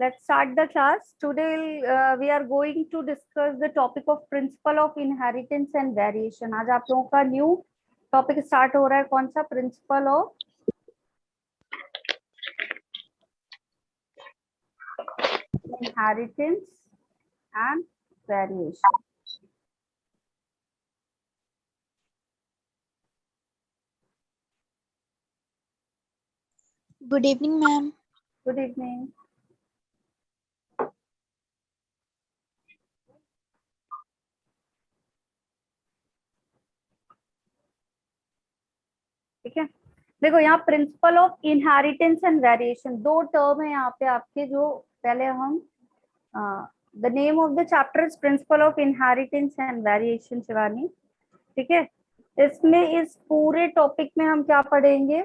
Let's start the class. Today we are going to discuss the topic of principle of inheritance and variation. आज आप लोगों का new topic start हो रहा है. कौन सा? Principle of inheritance and variation. Good evening, ma'am. Good evening. ठीक है, देखो यहाँ principle of inheritance and variation दो टर्म है यहाँ पे आपके. जो पहले हम the name of the chapter is principle of inheritance and variation. Shivani, ठीक है. इसमें इस पूरे टॉपिक में हम क्या पढ़ेंगे?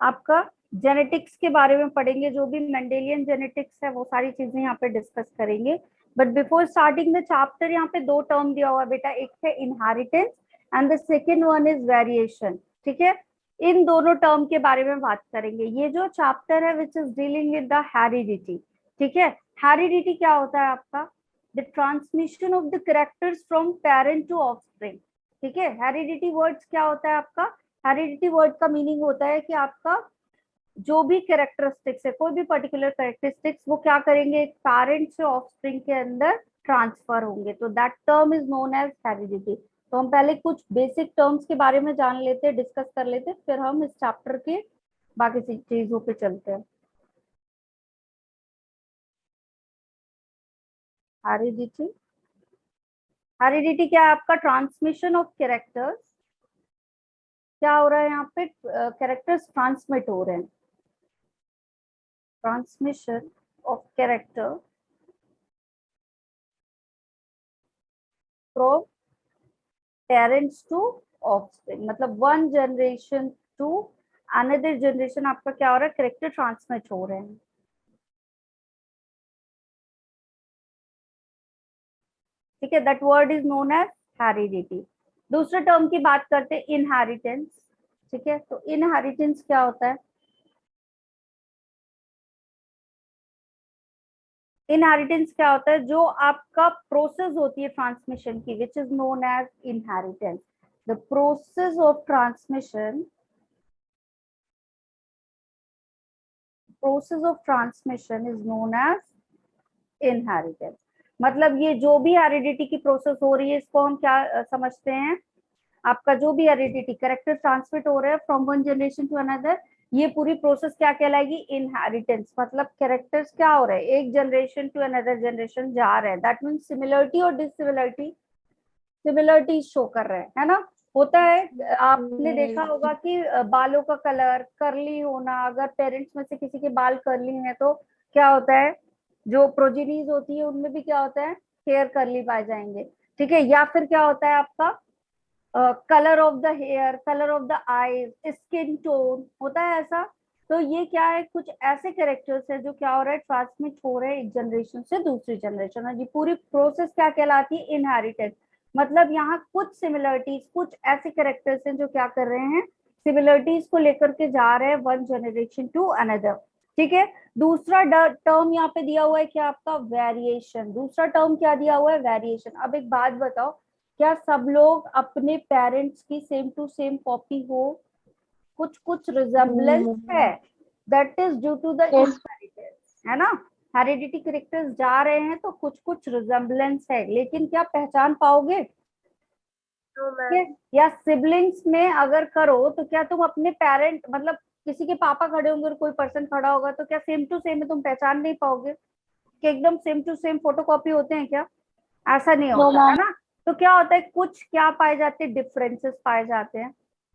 आपका जेनेटिक्स के बारे में पढ़ेंगे. जो भी मेंडेलियन जेनेटिक्स है वो सारी चीजें यहाँ पे डिस्कस करेंगे. But before starting the chapter, यहाँ पे दो टर्म दिया हुआ है बेटा. एक है inheritance and the second one is variation. ठीक है, इन दोनों टर्म के बारे में बात करेंगे. ये जो चैप्टर है which is dealing with the heredity. ठीक है, हेरिडिटी क्या होता है आपका? The transmission of the characters from parent to offspring. ठीक है, हेरिडिटी वर्ड्स क्या होता है आपका? हेरिडिटी वर्ड का मीनिंग होता है कि आपका जो भी कैरेक्टरिस्टिक्स है, कोई भी पर्टिकुलर कैरेक्टरिस्टिक्स, वो क्या करेंगे? एक पेरेंट से ऑफस्प्रिंग के अंदर ट्रांसफर होंगे. तो that term is known as heredity. तो हम पहले कुछ बेसिक टर्म्स के बारे में जान लेते हैं, डिस्कस कर लेते हैं, फिर हम इस चैप्टर के बाकी चीजों पे चलते हैं. हेरिडिटी, हेरिडिटी क्या है आपका? Transmission of characters. क्या हो रहा है यहाँ पे? कैरेक्टर्स ट्रांसमिट हो रहे हैं. Transmission of character from parents to offspring. मतलब one generation to another generation आपका क्या हो रहा है? कैरेक्टर ट्रांसमिट हो रहे हैं. ठीक है, that word is known as heredity. दूसरे टर्म की बात करते हैं, इनहेरिटेंस. ठीक है, तो इनहेरिटेंस क्या होता है? इनहेरिटेंस क्या होता है? जो आपका प्रोसेस होती है ट्रांसमिशन की, which is known as inheritance. The process of transmission, process of transmission is known as inheritance. मतलब ये जो भी हेरिडिटी की प्रोसेस हो रही है, इसको हम क्या समझते हैं? आपका जो भी हेरिडिटी कैरेक्टर ट्रांसमिट हो रहा है from one generation to another, ये पूरी प्रोसेस क्या कहलाएगी? इनहेरिटेंस. मतलब कैरेक्टर्स क्या हो रहे हैं? एक जनरेशन टू अनदर जनरेशन जा रहे हैं. दैट मीन्स सिमिलरिटी और डिसिमिलरिटी, सिमिलरिटी शो कर रहे हैं, है ना? होता है, आपने देखा होगा कि बालों का कलर, कर्ली होना. अगर पेरेंट्स में से किसी के बाल कर्ली हैं तो क्या होता है? जो प्रोजेनीज होती है उनमें भी क्या होता है? हेयर कर्ली पाए जाएंगे. ठीक है, या फिर क्या होता है आपका? Colour of the hair, colour of the eyes, skin tone, होता है ऐसा. तो ये क्या है? कुछ ऐसे कैरेक्टर्स है जो क्या हो रहा है? ट्रांसमिट हो रहे हैं एक जनरेशन से दूसरी जनरेशन. और ये पूरी प्रोसेस क्या कहलाती है? इनहेरिटेंस. मतलब यहाँ कुछ सिमिलरिटीज, कुछ ऐसे कैरेक्टर्स हैं जो क्या कर रहे हैं? सिमिलरिटीज को लेकर के जा रहे हैं वन जनरेशन टू अनदर. ठीक है, दूसरा टर्म यहाँ पे दिया हुआ है क्या आपका? वेरिएशन. दूसरा टर्म क्या दिया हुआ है? वेरिएशन. अब एक बात बताओ, क्या सब लोग अपने पेरेंट्स की सेम टू सेम कॉपी हो? कुछ कुछ रिजेम्बलेंस है. That is due to the inheritance, है ना? हेरिडिटी कैरेक्टर्स जा रहे हैं तो कुछ कुछ रिजेम्बलेंस है, लेकिन क्या पहचान पाओगे? या सिबलिंग्स में अगर करो तो क्या तुम अपने पेरेंट, मतलब किसी के पापा खड़े होंगे और कोई पर्सन खड़ा होगा, तो क्या सेम टू सेम में तुम पहचान नहीं पाओगे कि एकदम सेम टू सेम फोटोकॉपी होते हैं? क्या ऐसा नहीं होता है ना? तो क्या होता है? कुछ क्या पाए जाते हैं? डिफरेंसेस पाए जाते हैं.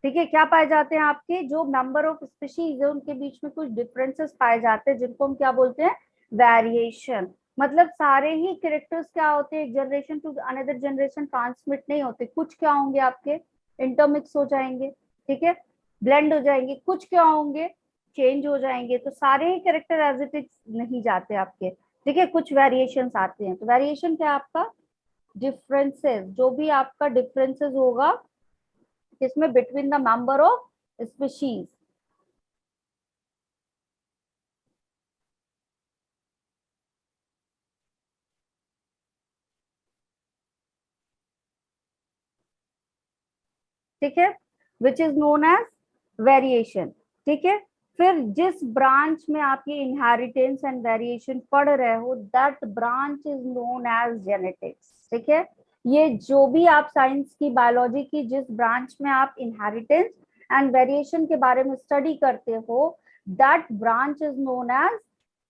ठीक है, क्या पाए जाते हैं? आपके जो नंबर ऑफ स्पीशीज है उनके बीच में कुछ डिफरेंसेस पाए जाते हैं, जिनको हम क्या बोलते हैं? वेरिएशन. मतलब सारे ही कैरेक्टर्स क्या होते हैं? एक generation to another generation transmit नहीं होते. कुछ क्या होंगे आपके? इंटरमिक्स हो जाएंगे. ठीक है, ब्लेंड हो जाएंगे. कुछ क्या होंगे? चेंज हो जाएंगे. तो सारे ही कैरेक्टर एज इट इज नहीं जाते आपके. ठीक है, कुछ वेरिएशंस आते हैं. तो वेरिएशन क्या है आपका? डिफरेंसेस. जो भी आपका डिफरेंसेस होगा इसमें between the member of species. ठीक है, which is known as variation. ठीक है, फिर जिस ब्रांच में आप ये इनहेरिटेंस एंड वेरिएशन पढ़ रहे हो, that branch is known as genetics. ठीक है, ये जो भी आप साइंस की, बायोलॉजी की जिस ब्रांच में आप इनहेरिटेंस एंड वेरिएशन के बारे में स्टडी करते हो, that branch is known as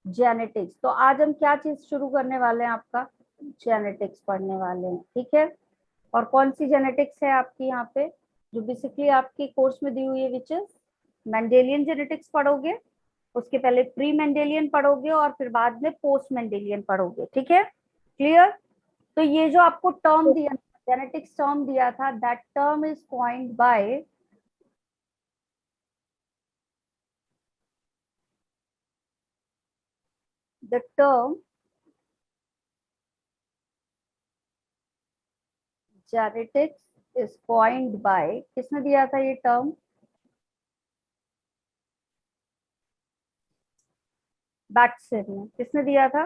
genetics. तो आज हम क्या चीज शुरू करने वाले हैं, आपका जेनेटिक्स पढ़ने वाले हैं। ठीक है, और कौन सी जेनेटिक्स है आपकी यहाँ पे, जो बेसिकली आपकी कोर्स में दी हुई है, विच इज मेंडेलियन जेनेटिक्स पढ़ोगे, उसके पहले प्री मेंडेलियन पढ़ोगे और फिर बाद में पोस्ट मेंडेलियन पढ़ोगे। ठीक है, क्लियर। तो ये जो आपको टर्म दिया, जेनेटिक्स टर्म दिया था, that term is coined by the term genetics is coined bye, किसने दिया था ये टर्म, बैटसन ने। किसने दिया था,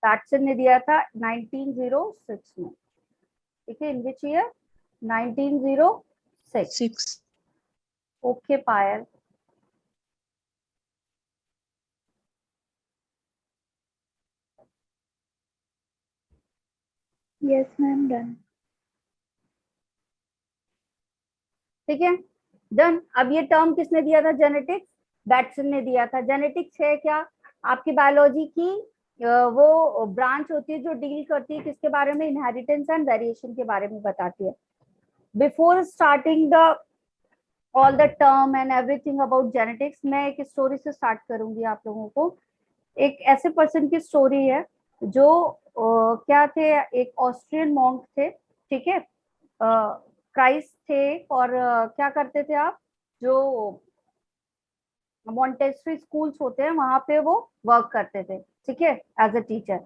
बैटसन ने दिया था 1906 में। ठीक है, in which year, 1906। Okay Payal. Yes ma'am, done. ठीक है, डन। अब ये टर्म किसने दिया था, जेनेटिक्स, बैटसन ने दिया था। जेनेटिक्स है क्या, आपकी बायोलॉजी की वो ब्रांच होती है जो डील करती है किसके बारे में, इनहेरिटेंस एंड वेरिएशन के बारे में बताती है। Before starting the all the term and everything about genetics, मैं एक स्टोरी से स्टार्ट करूंगी आप लोगों को। एक ऐसे पर्सन की स्टोरी है जो क्या थे, एक ऑस्ट्रियन मॉन्क थे। ठीक है, क्राइस्ट थे, और क्या करते थे आप, जो मॉन्टेसरी स्कूल्स होते हैं वहां पे वो वर्क करते थे। ठीक है, एज अ टीचर।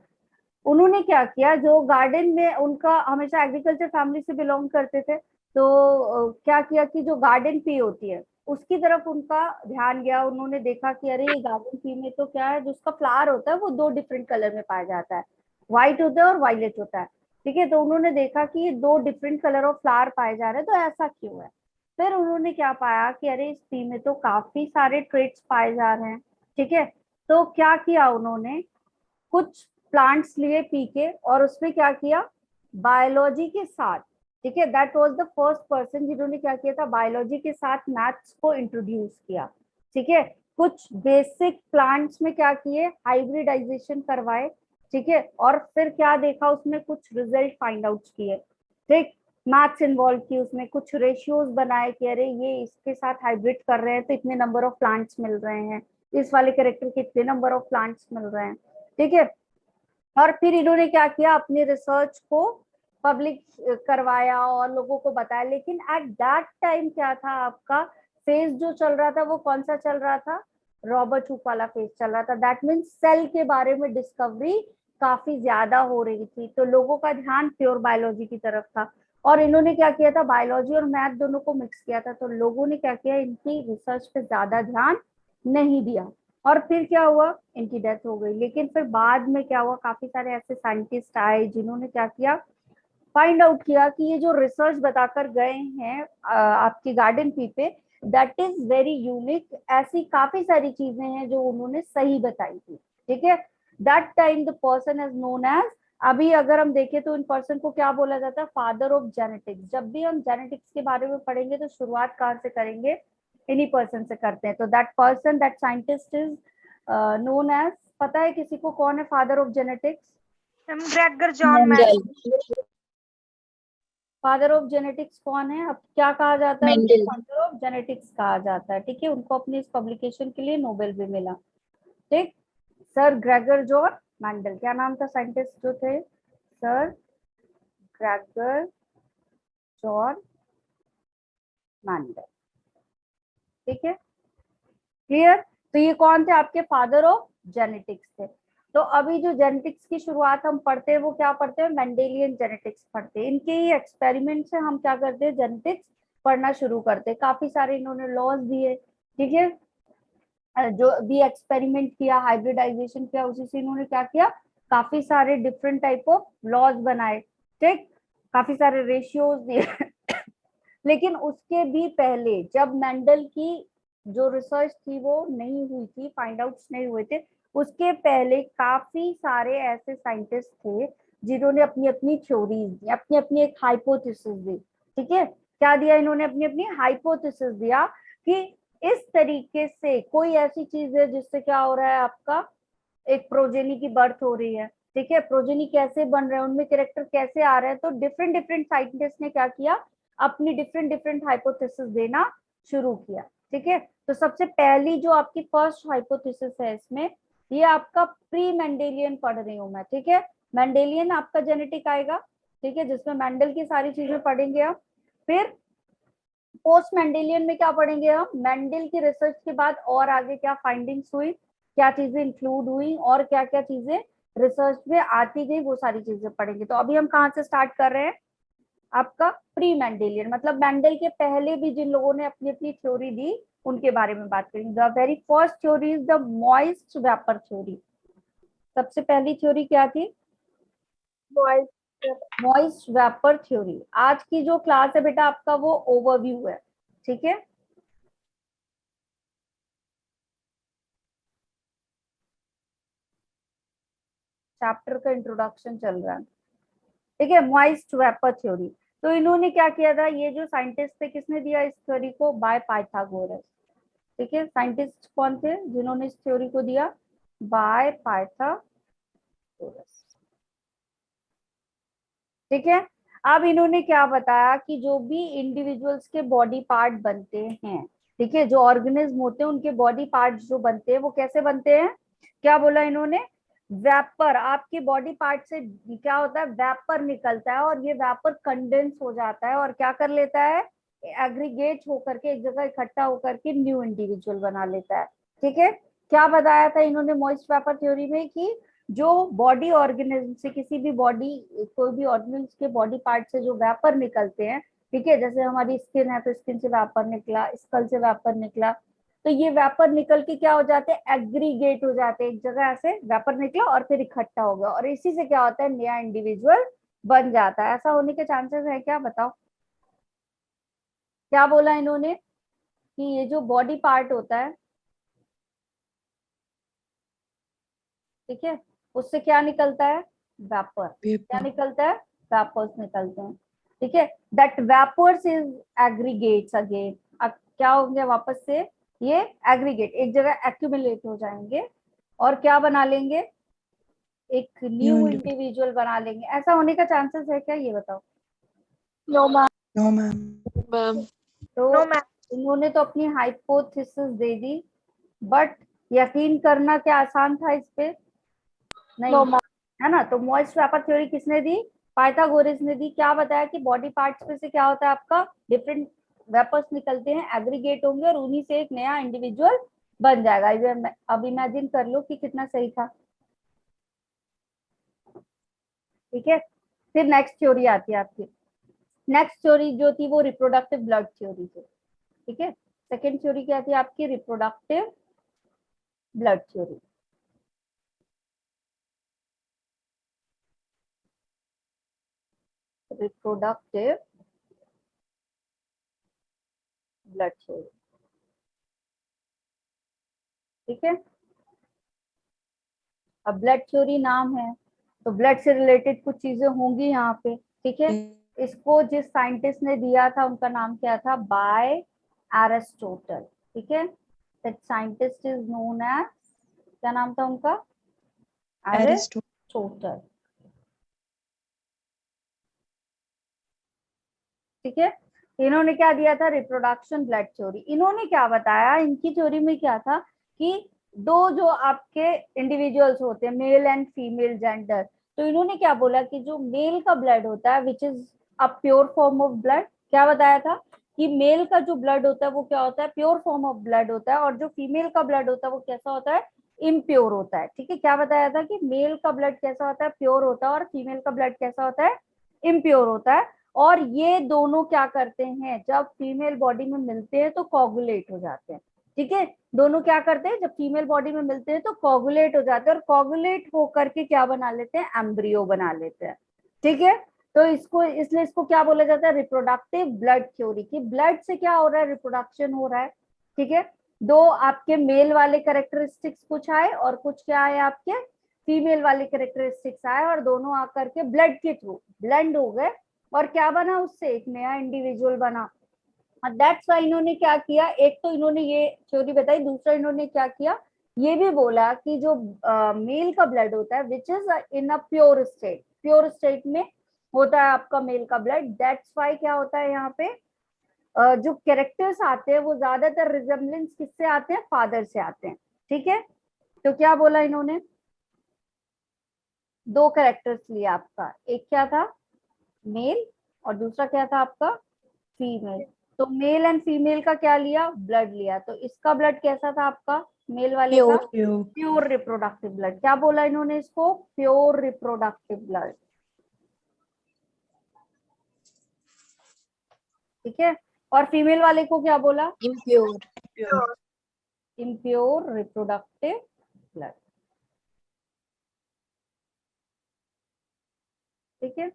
उन्होंने क्या किया, जो गार्डन में, उनका हमेशा एग्रीकल्चर फैमिली से बिलोंग करते थे, तो क्या किया कि जो गार्डन फी होती है उसकी तरफ उनका ध्यान गया। उन्होंने देखा कि अरे ये गार्डन फी में तो क्या है, जो उसका फ्लावर होता है वो दो डिफरेंट कलर में पाया जाता है, व्हाइट होता है और वायलेट होता है। ठीक है, तो उन्होंने देखा कि ये दो डिफरेंट कलर ऑफ फ्लावर पाए जा रहे हैं, तो ऐसा क्यों है। फिर उन्होंने क्या पाया कि अरे इस टी में तो काफी सारे ट्रेट्स पाए जा रहे हैं। ठीक है, तो क्या किया उन्होंने, कुछ प्लांट्स लिए पी के, और उसमें क्या किया, बायोलॉजी के साथ। ठीक है, that was the first person जिन्होंने क्या किया था, बायोलॉजी के साथ मैथ्स को इंट्रोड्यूस किया। ठीक है, कुछ बेसिक प्लांट्स में क्या किए, हाइब्रिडाइजेशन करवाए। ठीक है, और फिर क्या देखा उसमें, कुछ रिजल्ट फाइंड आउट किए। ठीक, मैथ्स इन्वॉल्व की उसमें, कुछ रेशियोज बनाए कि अरे ये इसके साथ हाइब्रिड कर रहे हैं तो इतने नंबर ऑफ प्लांट्स मिल रहे हैं, इस वाले कैरेक्टर के इतने नंबर ऑफ प्लांट्स मिल रहे हैं। ठीक है, और फिर इन्होंने क्या किया, अपनी रिसर्च को पब्लिक करवाया और लोगों को बताया। लेकिन एट दैट टाइम क्या था, आपका फेज जो चल रहा था वो कौन सा चल रहा था, रॉबर्ट हुक वाला फेज चल रहा था। दैट मीन्स सेल के बारे में डिस्कवरी काफी ज्यादा हो रही थी, तो लोगों का ध्यान प्योर बायोलॉजी की तरफ था। और इन्होंने क्या किया था, बायोलॉजी और मैथ दोनों को मिक्स किया था, तो लोगों ने क्या किया, इनकी रिसर्च पे ज्यादा ध्यान नहीं दिया। और फिर क्या हुआ, इनकी डेथ हो गई। लेकिन फिर बाद में क्या हुआ, काफी सारे ऐसे साइंटिस्ट आए जिन्होंने क्या किया, फाइंड आउट किया कि ये जो रिसर्च बताकर गए हैं आपकी गार्डन फी पे, दैट इज वेरी यूनिक। ऐसी काफी सारी चीजें हैं जो उन्होंने सही बताई थी। ठीक है, that time the person is known as, अभी अगर हम देखें तो इन पर्सन को क्या बोला जाता है, फादर ऑफ जेनेटिक्स। जब भी हम जेनेटिक्स के बारे में पढ़ेंगे तो शुरुआत कहाँ से करेंगे, इन्हीं पर्सन से करते हैं। तो that person, that scientist is known as, पता है किसी को कौन है father of genetics, Gregor John Mendel. Father of genetics कौन है, अब क्या कहा जाता है उनको, मेंडल। फादर ऑफ जेनेटिक्स कहा जाता है। ठीक है, उनको अपनी इस पब्लिकेशन के लिए नोबेल भी मिला। ठीक, सर ग्रेगर जॉन मैंडल, क्या नाम था साइंटिस्ट जो थे, सर ग्रेगर जॉन मैंडल। ठीक है, क्लियर। तो ये कौन थे, आपके फादर ऑफ जेनेटिक्स थे। तो अभी जो जेनेटिक्स की शुरुआत हम पढ़ते हैं वो क्या पढ़ते हैं, मेंडेलियन जेनेटिक्स पढ़ते हैं। इनके ही एक्सपेरिमेंट से हम क्या करते हैं, जेनेटिक्स पढ़ना शुरू करते हैं। काफी सारे इन्होंने लॉज दिए। ठीक है, जो भी एक्सपेरिमेंट किया, हाइब्रिडाइजेशन किया, उसी से इन्होंने क्या किया, काफी सारे डिफरेंट टाइप ऑफ लॉज बनाए। ठीक, काफी सारे रेशियोज दिए लेकिन उसके भी पहले जब मेंडल की जो रिसर्च थी वो नहीं हुई थी, फाइंड आउट्स नहीं हुए थे, उसके पहले काफी सारे ऐसे साइंटिस्ट थे जिन्होंने अपनी अपनी थ्योरीज दी, अपनी अपनी एक हाइपोथेसिस दी। ठीक है, क्या दिया इन्होंने? अपनी अपनी हाइपोथेसिस दिया कि इस तरीके से कोई ऐसी चीज है जिससे क्या हो रहा है, आपका एक प्रोजेनी की बर्थ हो रही है। ठीक है, प्रोजेनी कैसे बन रहे हैं, उनमें कैरेक्टर कैसे आ रहे हैं, तो डिफरेंट डिफरेंट साइंटिस्ट ने क्या किया, अपनी डिफरेंट डिफरेंट हाइपोथेसिस देना शुरू किया। ठीक है, तो सबसे पहली जो आपकी फर्स्ट हाइपोथेसिस है इसमें, ये आपका प्री मेंडेलियन पढ़ रही हूँ मैं। ठीक है, मेंडेलियन आपका जेनेटिक आएगा। ठीक है, जिसमें मेंडल की सारी चीजें पढ़ेंगे हम। फिर पोस्ट मेंडेलियन में क्या पढ़ेंगे हम, मेंडल की रिसर्च के बाद और आगे क्या फाइंडिंग्स हुई, क्या चीजें इंक्लूड हुई और क्या क्या चीजें रिसर्च में आती गई, वो सारी चीजें पढ़ेंगे। तो अभी हम कहाँ से स्टार्ट कर रहे हैं, आपका प्री मेंडेलियन, मतलब मेंडल के पहले भी जिन लोगों ने अपनी अपनी थ्योरी दी उनके बारे में बात करेंगे। The very first theory is the moist vapour theory. सबसे पहली थ्योरी क्या थी? Moist vapour theory. आज की जो क्लास है बेटा आपका वो ओवरव्यू है। ठीक है, चैप्टर का इंट्रोडक्शन चल रहा है। ठीक है, मॉइस्ट वेपर थ्योरी। तो इन्होंने क्या किया था, ये जो साइंटिस्ट थे किसने दिया इस थ्योरी को? By Pythagoras. ठीक है, साइंटिस्ट कौन थे जिन्होंने इस थ्योरी को दिया? By Pythagoras. ठीक है, अब इन्होंने क्या बताया कि जो भी इंडिविजुअल्स के बॉडी पार्ट बनते हैं, ठीक है, जो ऑर्गेनिज्म होते हैं उनके बॉडी पार्ट्स जो बनते हैं वो कैसे बनते हैं? क्या बोला इन्होंने? वेपर। आपके बॉडी पार्ट से क्या होता है, वेपर निकलता है और ये वेपर कंडेंस हो जाता है और क्या कर लेता है, एग्रीगेट होकर के एक जगह इकट्ठा होकर के न्यू इंडिविजुअल बना लेता है। ठीक है, क्या बताया था इन्होंने मॉइस्ट वेपर थ्योरी में कि जो बॉडी ऑर्गेनिज्म से, किसी भी बॉडी, कोई भी ऑर्गेनिज्म के बॉडी पार्ट से जो वेपर निकलते हैं, ठीक है, जैसे हमारी स्किन है तो स्किन से वेपर निकला, स्कल से वेपर निकला, तो ये वेपर निकल के क्या हो जाते हैं, एग्रीगेट हो जाते हैं, एक जगह ऐसे वेपर निकला और फिर इकट्ठा हो गया और इसी से क्या होता है, नया इंडिविजुअल बन जाता है। ऐसा होने के चांसेस है क्या, बताओ? क्या बोला इन्होंने कि ये जो बॉडी पार्ट होता है, ठीक है, उससे क्या निकलता है, वेपर। क्या पेपर निकलता है, वेपर्स निकलते हैं। ठीक है, that vapours is aggregates again. अब क्या होंगे वापस से, ये एग्रीगेट एक जगह एक्यूमुलेट हो जाएंगे और क्या बना लेंगे, एक न्यू न्यू इंडिविजुअल। इंडिविजुअल बना लेंगे। ऐसा होने का चांसेस है क्या, ये बताओ? No, ma'am. No ma'am. Ma'am. तो No, ma'am. इन्होंने तो अपनी हाइपोथेसिस दे दी, बट यकीन करना क्या आसान था इस पे? नहीं, No, ma'am. है ना। तो मॉइस्ट वेपर थ्योरी किसने दी? पाइथागोरस ने दी। क्या बताया कि बॉडी पार्ट्स में से क्या होता है, आपका डिफरेंट वेपर्स निकलते हैं, एग्रीगेट होंगे और उन्हीं से एक नया इंडिविजुअल बन जाएगा। अब इमेजिन कर लो कि कितना सही था। ठीक है, फिर नेक्स्ट थ्योरी आती है आपकी। नेक्स्ट थ्योरी जो थी वो रिप्रोडक्टिव ब्लड थ्योरी थी। ठीक है, सेकेंड थ्योरी क्या थी आपकी, reproductive blood theory. Reproductive blood theory. ठीक है, अब ब्लड थ्योरी नाम है तो ब्लड से रिलेटेड कुछ चीजें होंगी यहाँ पे। ठीक है, इसको जिस साइंटिस्ट ने दिया था उनका नाम क्या था, बाय एरिस्टोटल। ठीक है, that scientist is known as, क्या नाम था उनका, एरिस्टो एरिस्टोटल। ठीक है, इन्होंने क्या दिया था, रिप्रोडक्शन ब्लड थ्योरी। इन्होंने क्या बताया, इनकी थ्योरी में क्या था कि दो जो आपके इंडिविजुअल्स होते हैं, मेल एंड फीमेल जेंडर, तो इन्होंने क्या बोला कि जो मेल का ब्लड होता है which is a pure form of blood, क्या बताया था कि मेल का जो ब्लड होता है वो क्या होता है, प्योर फॉर्म ऑफ ब्लड होता है, और जो फीमेल का ब्लड होता है वो कैसा होता है, इम्प्योर होता है। ठीक है, क्या बताया था कि मेल का ब्लड कैसा होता है, प्योर होता है, और फीमेल का ब्लड कैसा होता है, इम्प्योर होता है। और ये दोनों क्या करते हैं, जब फीमेल बॉडी में मिलते हैं तो कोगुलेट हो जाते हैं। ठीक है, दोनों क्या करते हैं, जब फीमेल बॉडी में मिलते हैं तो कोगुलेट हो जाते हैं, और कोगुलेट होकर के क्या बना लेते हैं, एम्ब्रियो बना लेते हैं। ठीक है, तो इसको इसलिए इसको क्या बोला जाता है, रिप्रोडक्टिव ब्लड थ्योरी, कि ब्लड से क्या हो रहा है, रिप्रोडक्शन हो रहा है। ठीक है, दो आपके मेल वाले कैरेक्टरिस्टिक्स कुछ आए और कुछ क्या आए, आपके फीमेल वाले कैरेक्टरिस्टिक्स आए, और दोनों आकर के ब्लड के थ्रू ब्लेंड हो गए और क्या बना, उससे एक नया इंडिविजुअल बना। दैट्स वाई इन्होंने क्या किया, एक तो इन्होंने ये थ्योरी बताई, दूसरा इन्होंने क्या किया, ये भी बोला कि जो मेल का ब्लड होता है which is in a pure state में होता है आपका मेल का ब्लड। दैट्स वाई क्या होता है यहाँ पे, जो कैरेक्टर्स आते हैं वो ज्यादातर रिजेम्बलेंस किससे आते हैं, फादर से आते हैं। ठीक है, तो क्या बोला इन्होंने, दो कैरेक्टर्स लिए आपका, एक क्या था मेल और दूसरा क्या था आपका फीमेल। तो मेल एंड फीमेल का क्या लिया, ब्लड लिया। तो इसका ब्लड कैसा था आपका, मेल वाले का Pure. Pure reproductive blood. क्या बोला इन्होंने इसको, प्योर रिप्रोडक्टिव ब्लड। ठीक है, और फीमेल वाले को क्या बोला, Impure. Pure. Impure reproductive blood. ठीक है,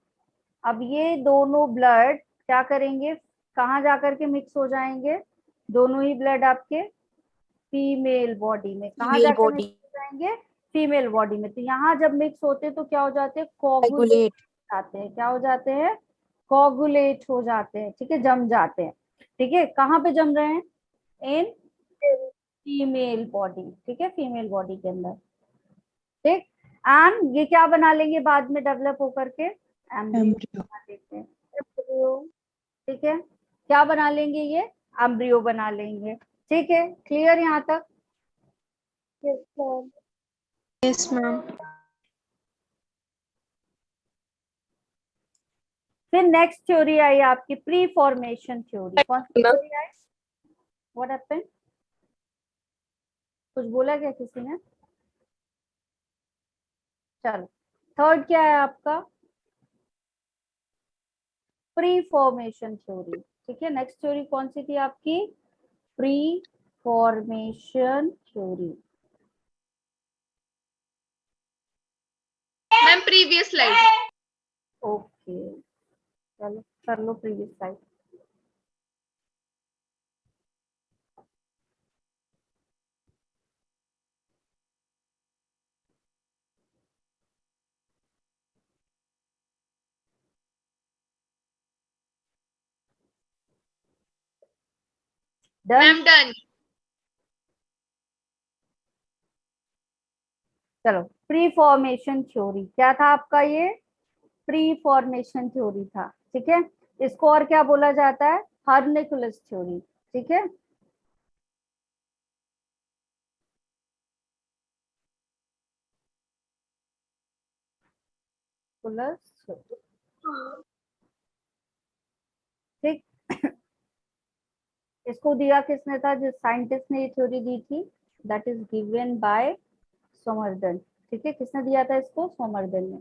अब ये दोनों ब्लड क्या करेंगे, कहाँ जाकर के मिक्स हो जाएंगे, दोनों ही ब्लड आपके फीमेल बॉडी में, कहाँ Female जाकर मिक्स body. हो जाएंगे, फीमेल बॉडी में। तो यहाँ जब मिक्स होते तो क्या हो जाते हैं, कोगुलेट Coagulate. जाते हैं, क्या हो जाते हैं, कोगुलेट हो जाते हैं। ठीक है, जम जाते हैं। ठीक है, कहाँ पे जम रहे हैं, इन फीमेल बॉडी। ठीक है, फीमेल बॉडी के अंदर। ठीक, एंड ये क्या बना लेंगे बाद में डेवलप होकर के, एम्ब्रियो Embryo. बना देते हैं। ठीक है, क्या बना लेंगे, ये एम्ब्रियो बना लेंगे। ठीक है, क्लियर यहाँ तक। Yes, ma'am. Yes, ma'am. फिर नेक्स्ट थ्योरी आई आपकी प्री फॉर्मेशन थ्योरी। कौन सी थ्योरी आई, व्हाट हैपेंड, कुछ बोला क्या किसी ने, चलो थर्ड क्या है आपका, प्री फॉर्मेशन थ्योरी। ठीक है, नेक्स्ट थ्योरी कौन सी थी आपकी, preformation theory. Ma'am, previous slide. Okay, चलो कर लो previous slide. Done, Ma'am, done. चलो प्री फॉर्मेशन थ्योरी क्या था आपका, ये प्री फॉर्मेशन थ्योरी था। ठीक है, इसको और क्या बोला जाता है, हर्निकुलस थ्योरी। ठीक है, कुलस, ठीक। इसको दिया किसने था, जिस साइंटिस्ट ने ये थ्योरी दी थी, दैट इज गिवन बाय सोमरदन। ठीक है, किसने दिया था इसको, सोमरदन ने।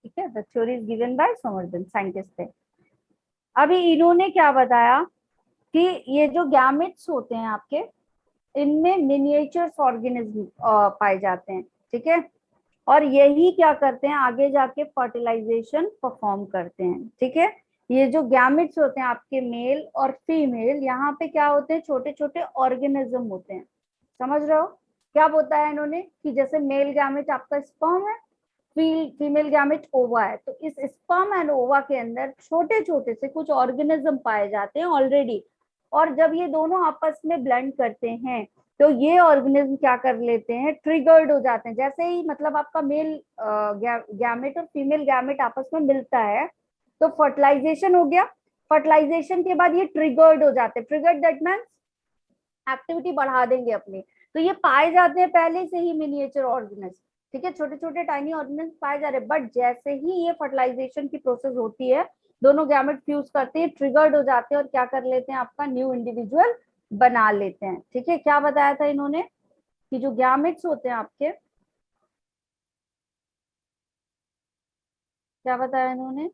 ठीक है, the theory is given by Swammerdam, scientist है। अभी इन्होंने क्या बताया कि ये जो गैमेट्स होते हैं आपके, इनमें मिनिएचर्स ऑर्गेनिज्म पाए जाते हैं। ठीक है, और यही क्या करते हैं, आगे जाके फर्टिलाइजेशन परफॉर्म करते हैं। ठीक है, ये जो गैमेट्स होते हैं आपके मेल और फीमेल, यहाँ पे क्या होते हैं, छोटे छोटे ऑर्गेनिज्म होते हैं। समझ रहे हो, क्या बताया इन्होंने कि जैसे मेल गैमेट आपका स्पर्म है, फीमेल गैमेट ओवा है, तो इस स्पर्म एंड ओवा के अंदर छोटे छोटे से कुछ ऑर्गेनिज्म पाए जाते हैं ऑलरेडी। और जब ये दोनों आपस में ब्लेंड करते हैं तो ये ऑर्गेनिज्म क्या कर लेते हैं, ट्रिगर्ड हो जाते हैं। जैसे ही मतलब आपका मेल गैमेट और फीमेल गैमेट आपस में मिलता है तो फर्टिलाइजेशन हो गया। फर्टिलाइजेशन के बाद ये ट्रिगर्ड हो जाते हैं, ट्रिगर्ड दैट मीन्स एक्टिविटी बढ़ा देंगे अपनी। तो ये पाए जाते हैं पहले से ही मिनिएचर ऑर्गेनिज्म। ठीक है, छोटे छोटे टाइनी ऑर्गेनिज्म पाए जा रहे हैं, बट जैसे ही ये फर्टिलाइजेशन की प्रोसेस होती है, दोनों गैमेट फ्यूज करते हैं, ट्रिगर्ड हो जाते हैं और क्या कर लेते हैं, आपका न्यू इंडिविजुअल बना लेते हैं। ठीक है, क्या बताया था इन्होंने कि जो गैमेट्स होते हैं आपके, क्या बताया इन्होंने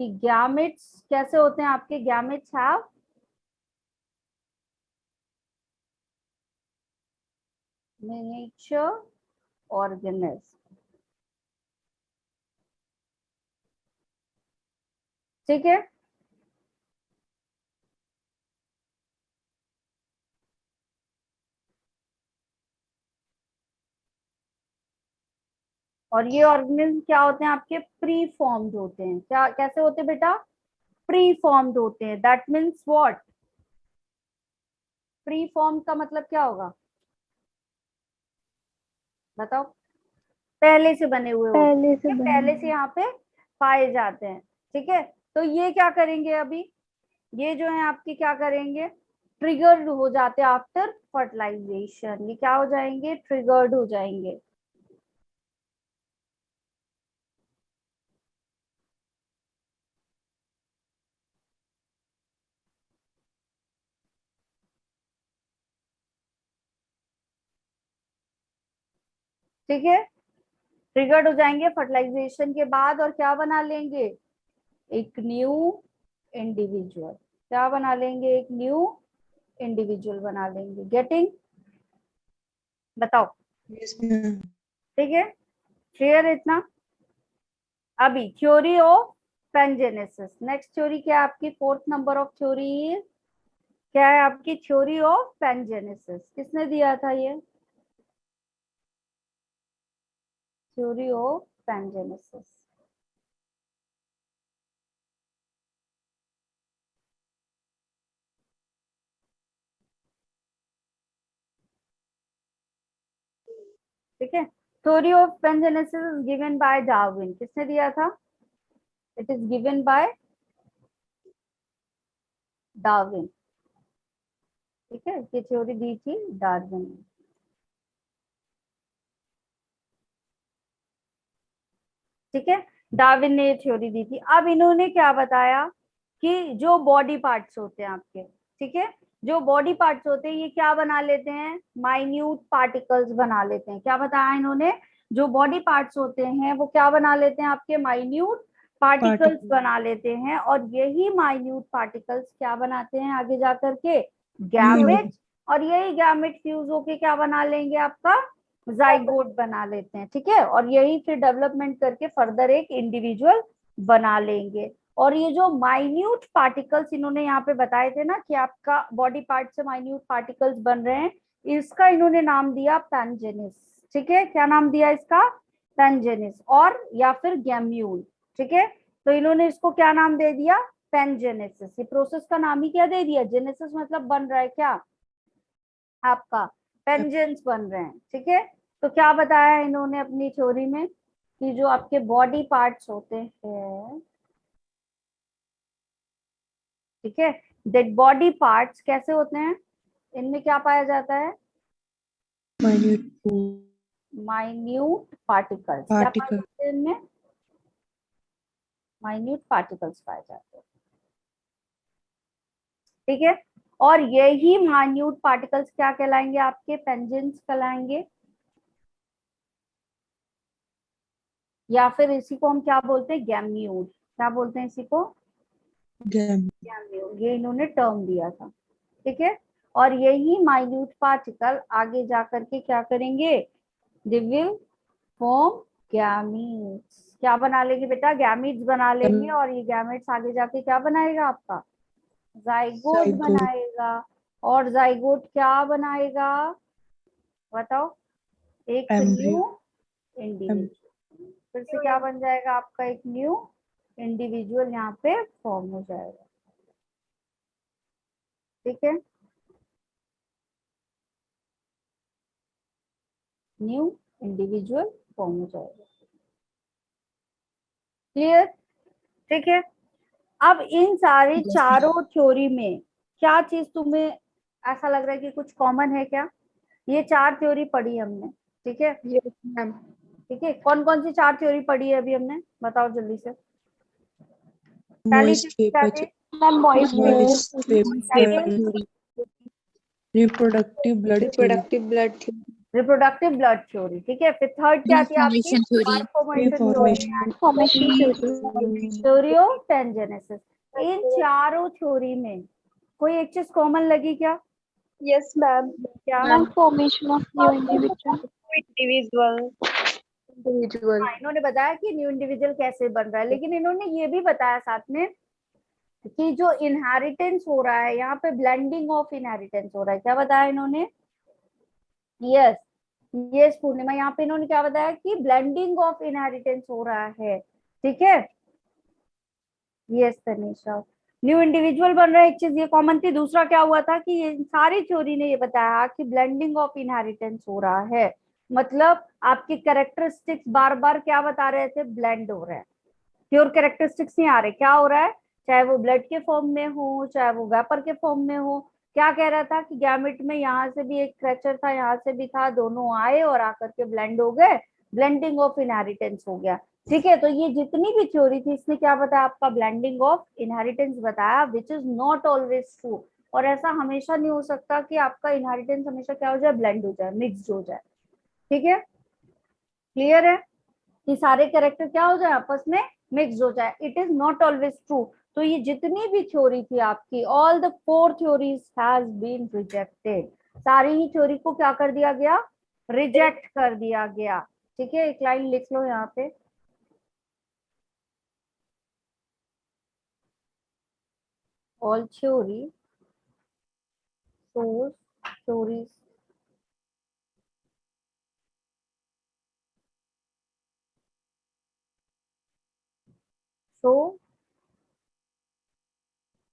कि गैमेट्स कैसे होते हैं आपके, गैमेट्स हैव मिनिएचर ऑर्गेनिज्म। ठीक है, और ये ऑर्गेनिज्म क्या होते हैं आपके, प्री फॉर्म्ड होते हैं। क्या कैसे होते हैं बेटा, प्री फॉर्म्ड होते हैं। That means what, pre formed का मतलब क्या होगा बताओ, पहले से बने हुए होते पहले से हैं, बने पहले से यहाँ पे पाए जाते हैं। ठीक है, तो ये क्या करेंगे अभी, ये जो है आपके क्या करेंगे, ट्रिगर्ड हो जाते हैं आफ्टर फर्टिलाइजेशन। ये क्या हो जाएंगे, ट्रिगर्ड हो जाएंगे। ठीक है, ट्रिगर्ड हो जाएंगे फर्टिलाइजेशन के बाद, और क्या बना लेंगे, एक न्यू इंडिविजुअल। क्या बना लेंगे, एक न्यू इंडिविजुअल बना लेंगे। गेटिंग, बताओ। Yes, ma'am. ठीक है, क्लियर इतना। अभी थ्योरी ऑफ पैनजेनेसिस, नेक्स्ट थ्योरी क्या है आपकी, फोर्थ नंबर ऑफ थ्योरी क्या है आपकी, थ्योरी ऑफ पैनजेनेसिस। किसने दिया था ये, थ्योरी ऑफ पैनजेनेसिस। ठीक है, theory of pangenesis given by Darwin. किसने दिया था, it is given by Darwin. ठीक है, ये थ्योरी दी थी डार्विन ने। ठीक है, डार्विन ने ये थ्योरी दी थी। अब इन्होंने क्या बताया कि जो बॉडी पार्ट्स होते हैं आपके, ठीक है, जो बॉडी पार्ट्स होते हैं ये क्या बना लेते हैं, माइन्यूट पार्टिकल्स बना लेते हैं। क्या बताया इन्होंने, जो बॉडी पार्ट्स होते हैं वो क्या बना लेते हैं आपके, माइन्यूट पार्टिकल्स बना लेते हैं। और यही माइन्यूट पार्टिकल्स क्या बनाते हैं आगे जाकर के, गैमेट्स। और यही गैमेट फ्यूज होके क्या बना लेंगे आपका, जाइगोट बना लेते हैं। ठीक है, और यही फिर डेवलपमेंट करके फर्दर एक इंडिविजुअल बना लेंगे। और ये जो माइन्यूट पार्टिकल्स इन्होंने यहाँ पे बताए थे ना कि आपका बॉडी पार्ट से माइन्यूट पार्टिकल्स बन रहे हैं, इसका इन्होंने नाम दिया पैनजेनिस। ठीक है, क्या नाम दिया इसका, पैनजेनिस, और या फिर गैम्यूल। ठीक है, तो इन्होंने इसको क्या नाम दे दिया, पैनजेनेसिस। ये प्रोसेस का नाम ही क्या दे दिया, जेनेसिस मतलब बन रहा है क्या आपका, पेंजेंस बन रहे हैं। ठीक है, तो क्या बताया इन्होंने अपनी थ्योरी में कि जो आपके बॉडी पार्ट्स होते हैं, ठीक है, डेड बॉडी पार्ट्स कैसे होते हैं, इनमें क्या पाया जाता है, Minute माइन्यूट पार्टिकल्स। क्या पाए particle. जाते हैं इनमें, माइन्यूट पार्टिकल्स पाए जाते हैं। ठीक है, और यही माइन्यूट पार्टिकल्स क्या कहलाएंगे आपके, पेंजेंस कहलाएंगे। या फिर इसी को हम क्या बोलते हैं, गैम्यूल। क्या बोलते हैं इसी को, Gam. गैम्यूल। ये इन्होंने टर्म दिया था। ठीक है, और यही माइन्यूट पार्टिकल आगे जाकर के क्या करेंगे, दे विल फॉर्म गैमीट्स। क्या बना लेंगे बेटा, गैमीट्स बना लेंगे। और ये गैमेट्स आगे जाके क्या बनाएगा आपका, जाइगोट Zygote. बनाएगा। और जाइगोट क्या बनाएगा बताओ, एक न्यू Embryo. इंडिविजुअल। फिर से क्या बन जाएगा आपका, एक न्यू इंडिविजुअल यहाँ पे फॉर्म हो जाएगा। ठीक है, न्यू इंडिविजुअल फॉर्म हो जाएगा। क्लियर, ठीक है। अब इन सारे चारों थ्योरी में क्या चीज तुम्हें ऐसा लग रहा है कि कुछ कॉमन है क्या, ये चार थ्योरी पढ़ी हमने। ठीक है, Yes, ma'am. ठीक है, कौन कौन सी चार थ्योरी पढ़ी है अभी हमने, बताओ जल्दी से। पहली Moist थ्योरी क्या vapor. थी, Ma'am, moist Moist Second, vapor. Reproductive blood theory. reproductive blood theory. Reproductive blood theory. ठीक है, फिर थर्ड क्या थी आपकी, मार्फॉर्मेशन theory, Reformation. Formation theory. Theory of pangenesis. इन चारों थ्योरी में कोई एक चीज कॉमन लगी क्या, Yes, ma'am. क्या, Ma'am, formation of new individual. Individual individual हाँ, इन्होंने बताया कि न्यू इंडिविजुअल कैसे बन रहा है, लेकिन इन्होंने ये भी बताया साथ में कि जो इनहेरिटेंस हो रहा है यहाँ पे ब्लेंडिंग ऑफ इनहेरिटेंस हो रहा है। क्या बताया इन्होंने? यस यस पूर्णिमा, यहाँ पे इन्होंने क्या बताया कि ब्लेंडिंग ऑफ इनहेरिटेंस हो रहा है। ठीक है, यस तनीषा, न्यू इंडिविजुअल बन रहा है, एक चीज ये कॉमन थी। दूसरा क्या हुआ था कि ये सारी थ्योरी ने ये बताया कि ब्लेंडिंग ऑफ इनहेरिटेंस हो रहा है, मतलब आपकी कैरेक्टरिस्टिक्स बार बार क्या बता रहे थे, ब्लेंड हो रहे हैं, प्योर कैरेक्टरिस्टिक्स नहीं आ रहे। क्या हो रहा है, चाहे वो ब्लड के फॉर्म में हो चाहे वो वेपर के फॉर्म में हो। क्या कह रहा था कि गैमेट में यहाँ से भी एक क्रेचर था, यहाँ से भी था, दोनों आए और आकर के ब्लेंड हो गए, ब्लेंडिंग ऑफ इनहेरिटेंस हो गया। ठीक है, तो ये जितनी भी थ्योरी थी इसने क्या बताया, आपका ब्लेंडिंग ऑफ इनहेरिटेंस बताया, which is not always true. और ऐसा हमेशा नहीं हो सकता कि आपका इनहेरिटेंस हमेशा क्या हो जाए, ब्लेंड हो जाए, मिक्सड हो जाए। ठीक है, क्लियर है कि सारे कैरेक्टर क्या हो जाए, आपस में मिक्स हो जाए, it is not always true. तो ये जितनी भी थ्योरी थी आपकी, all the 4 theories has been rejected, सारी ही थ्योरी को क्या कर दिया गया, रिजेक्ट कर दिया गया। ठीक है, एक लाइन लिख लो यहाँ पे, ऑल थ्योरी सोर्स थ्योरीज सो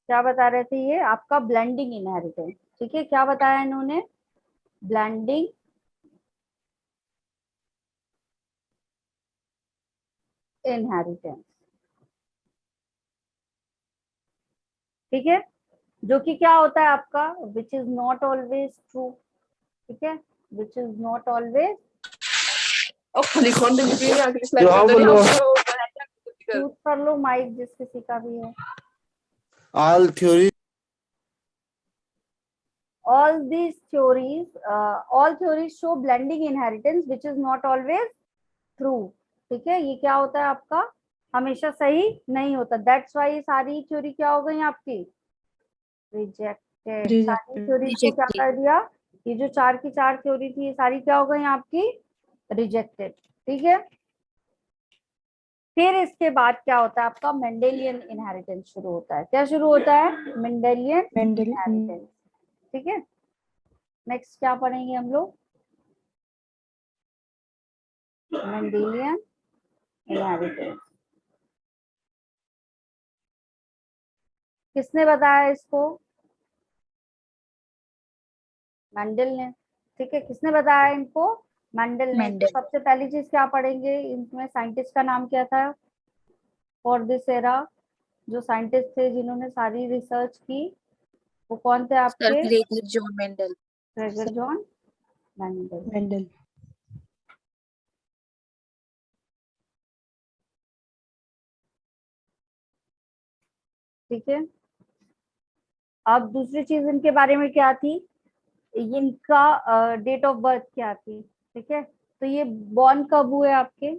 क्या बता रहे थे ये, आपका ब्लेंडिंग इनहेरिटेंस। ठीक है, क्या बताया इन्होंने, ब्लेंडिंग इनहेरिटेंस। ठीक है, जो कि क्या होता है आपका, which is not always true. ठीक है, which is not always, mute कर लो माइक जिस किसी का भी है। All theories all these theories all theories show blending inheritance which is not always true। ठीक है, ये क्या होता है आपका, हमेशा सही नहीं होता, दैट्स वाई सारी थ्योरी क्या हो गई आपकी, रिजेक्टेड। सारी Rejected. थ्योरीज को क्या कर दिया, ये जो 4 की 4 थ्योरी थी ये सारी क्या हो गई आपकी, रिजेक्टेड। ठीक है, फिर इसके बाद क्या होता है आपका, मेंडेलियन इनहेरिटेंस शुरू होता है। क्या शुरू होता है, मेंडेलियन Mendel. इनहेरिटेंस। ठीक है, नेक्स्ट क्या पढ़ेंगे हम लोग, मेंडेलियन इनहेरिटेंस। किसने बताया इसको, मेंडल ने। ठीक है, किसने बताया इनको, मेंडल ने। तो सबसे पहली चीज क्या पढ़ेंगे, इनमें साइंटिस्ट का नाम क्या था फॉर दिस एरा, जो साइंटिस्ट थे जिन्होंने सारी रिसर्च की, वो कौन थे आपके, Gregor John Mendel Gregor John Mendel. Mendel. ठीक है, अब दूसरी चीज इनके बारे में क्या थी, इनका डेट ऑफ बर्थ क्या थी। ठीक है, तो ये बॉर्न कब हुए आपके,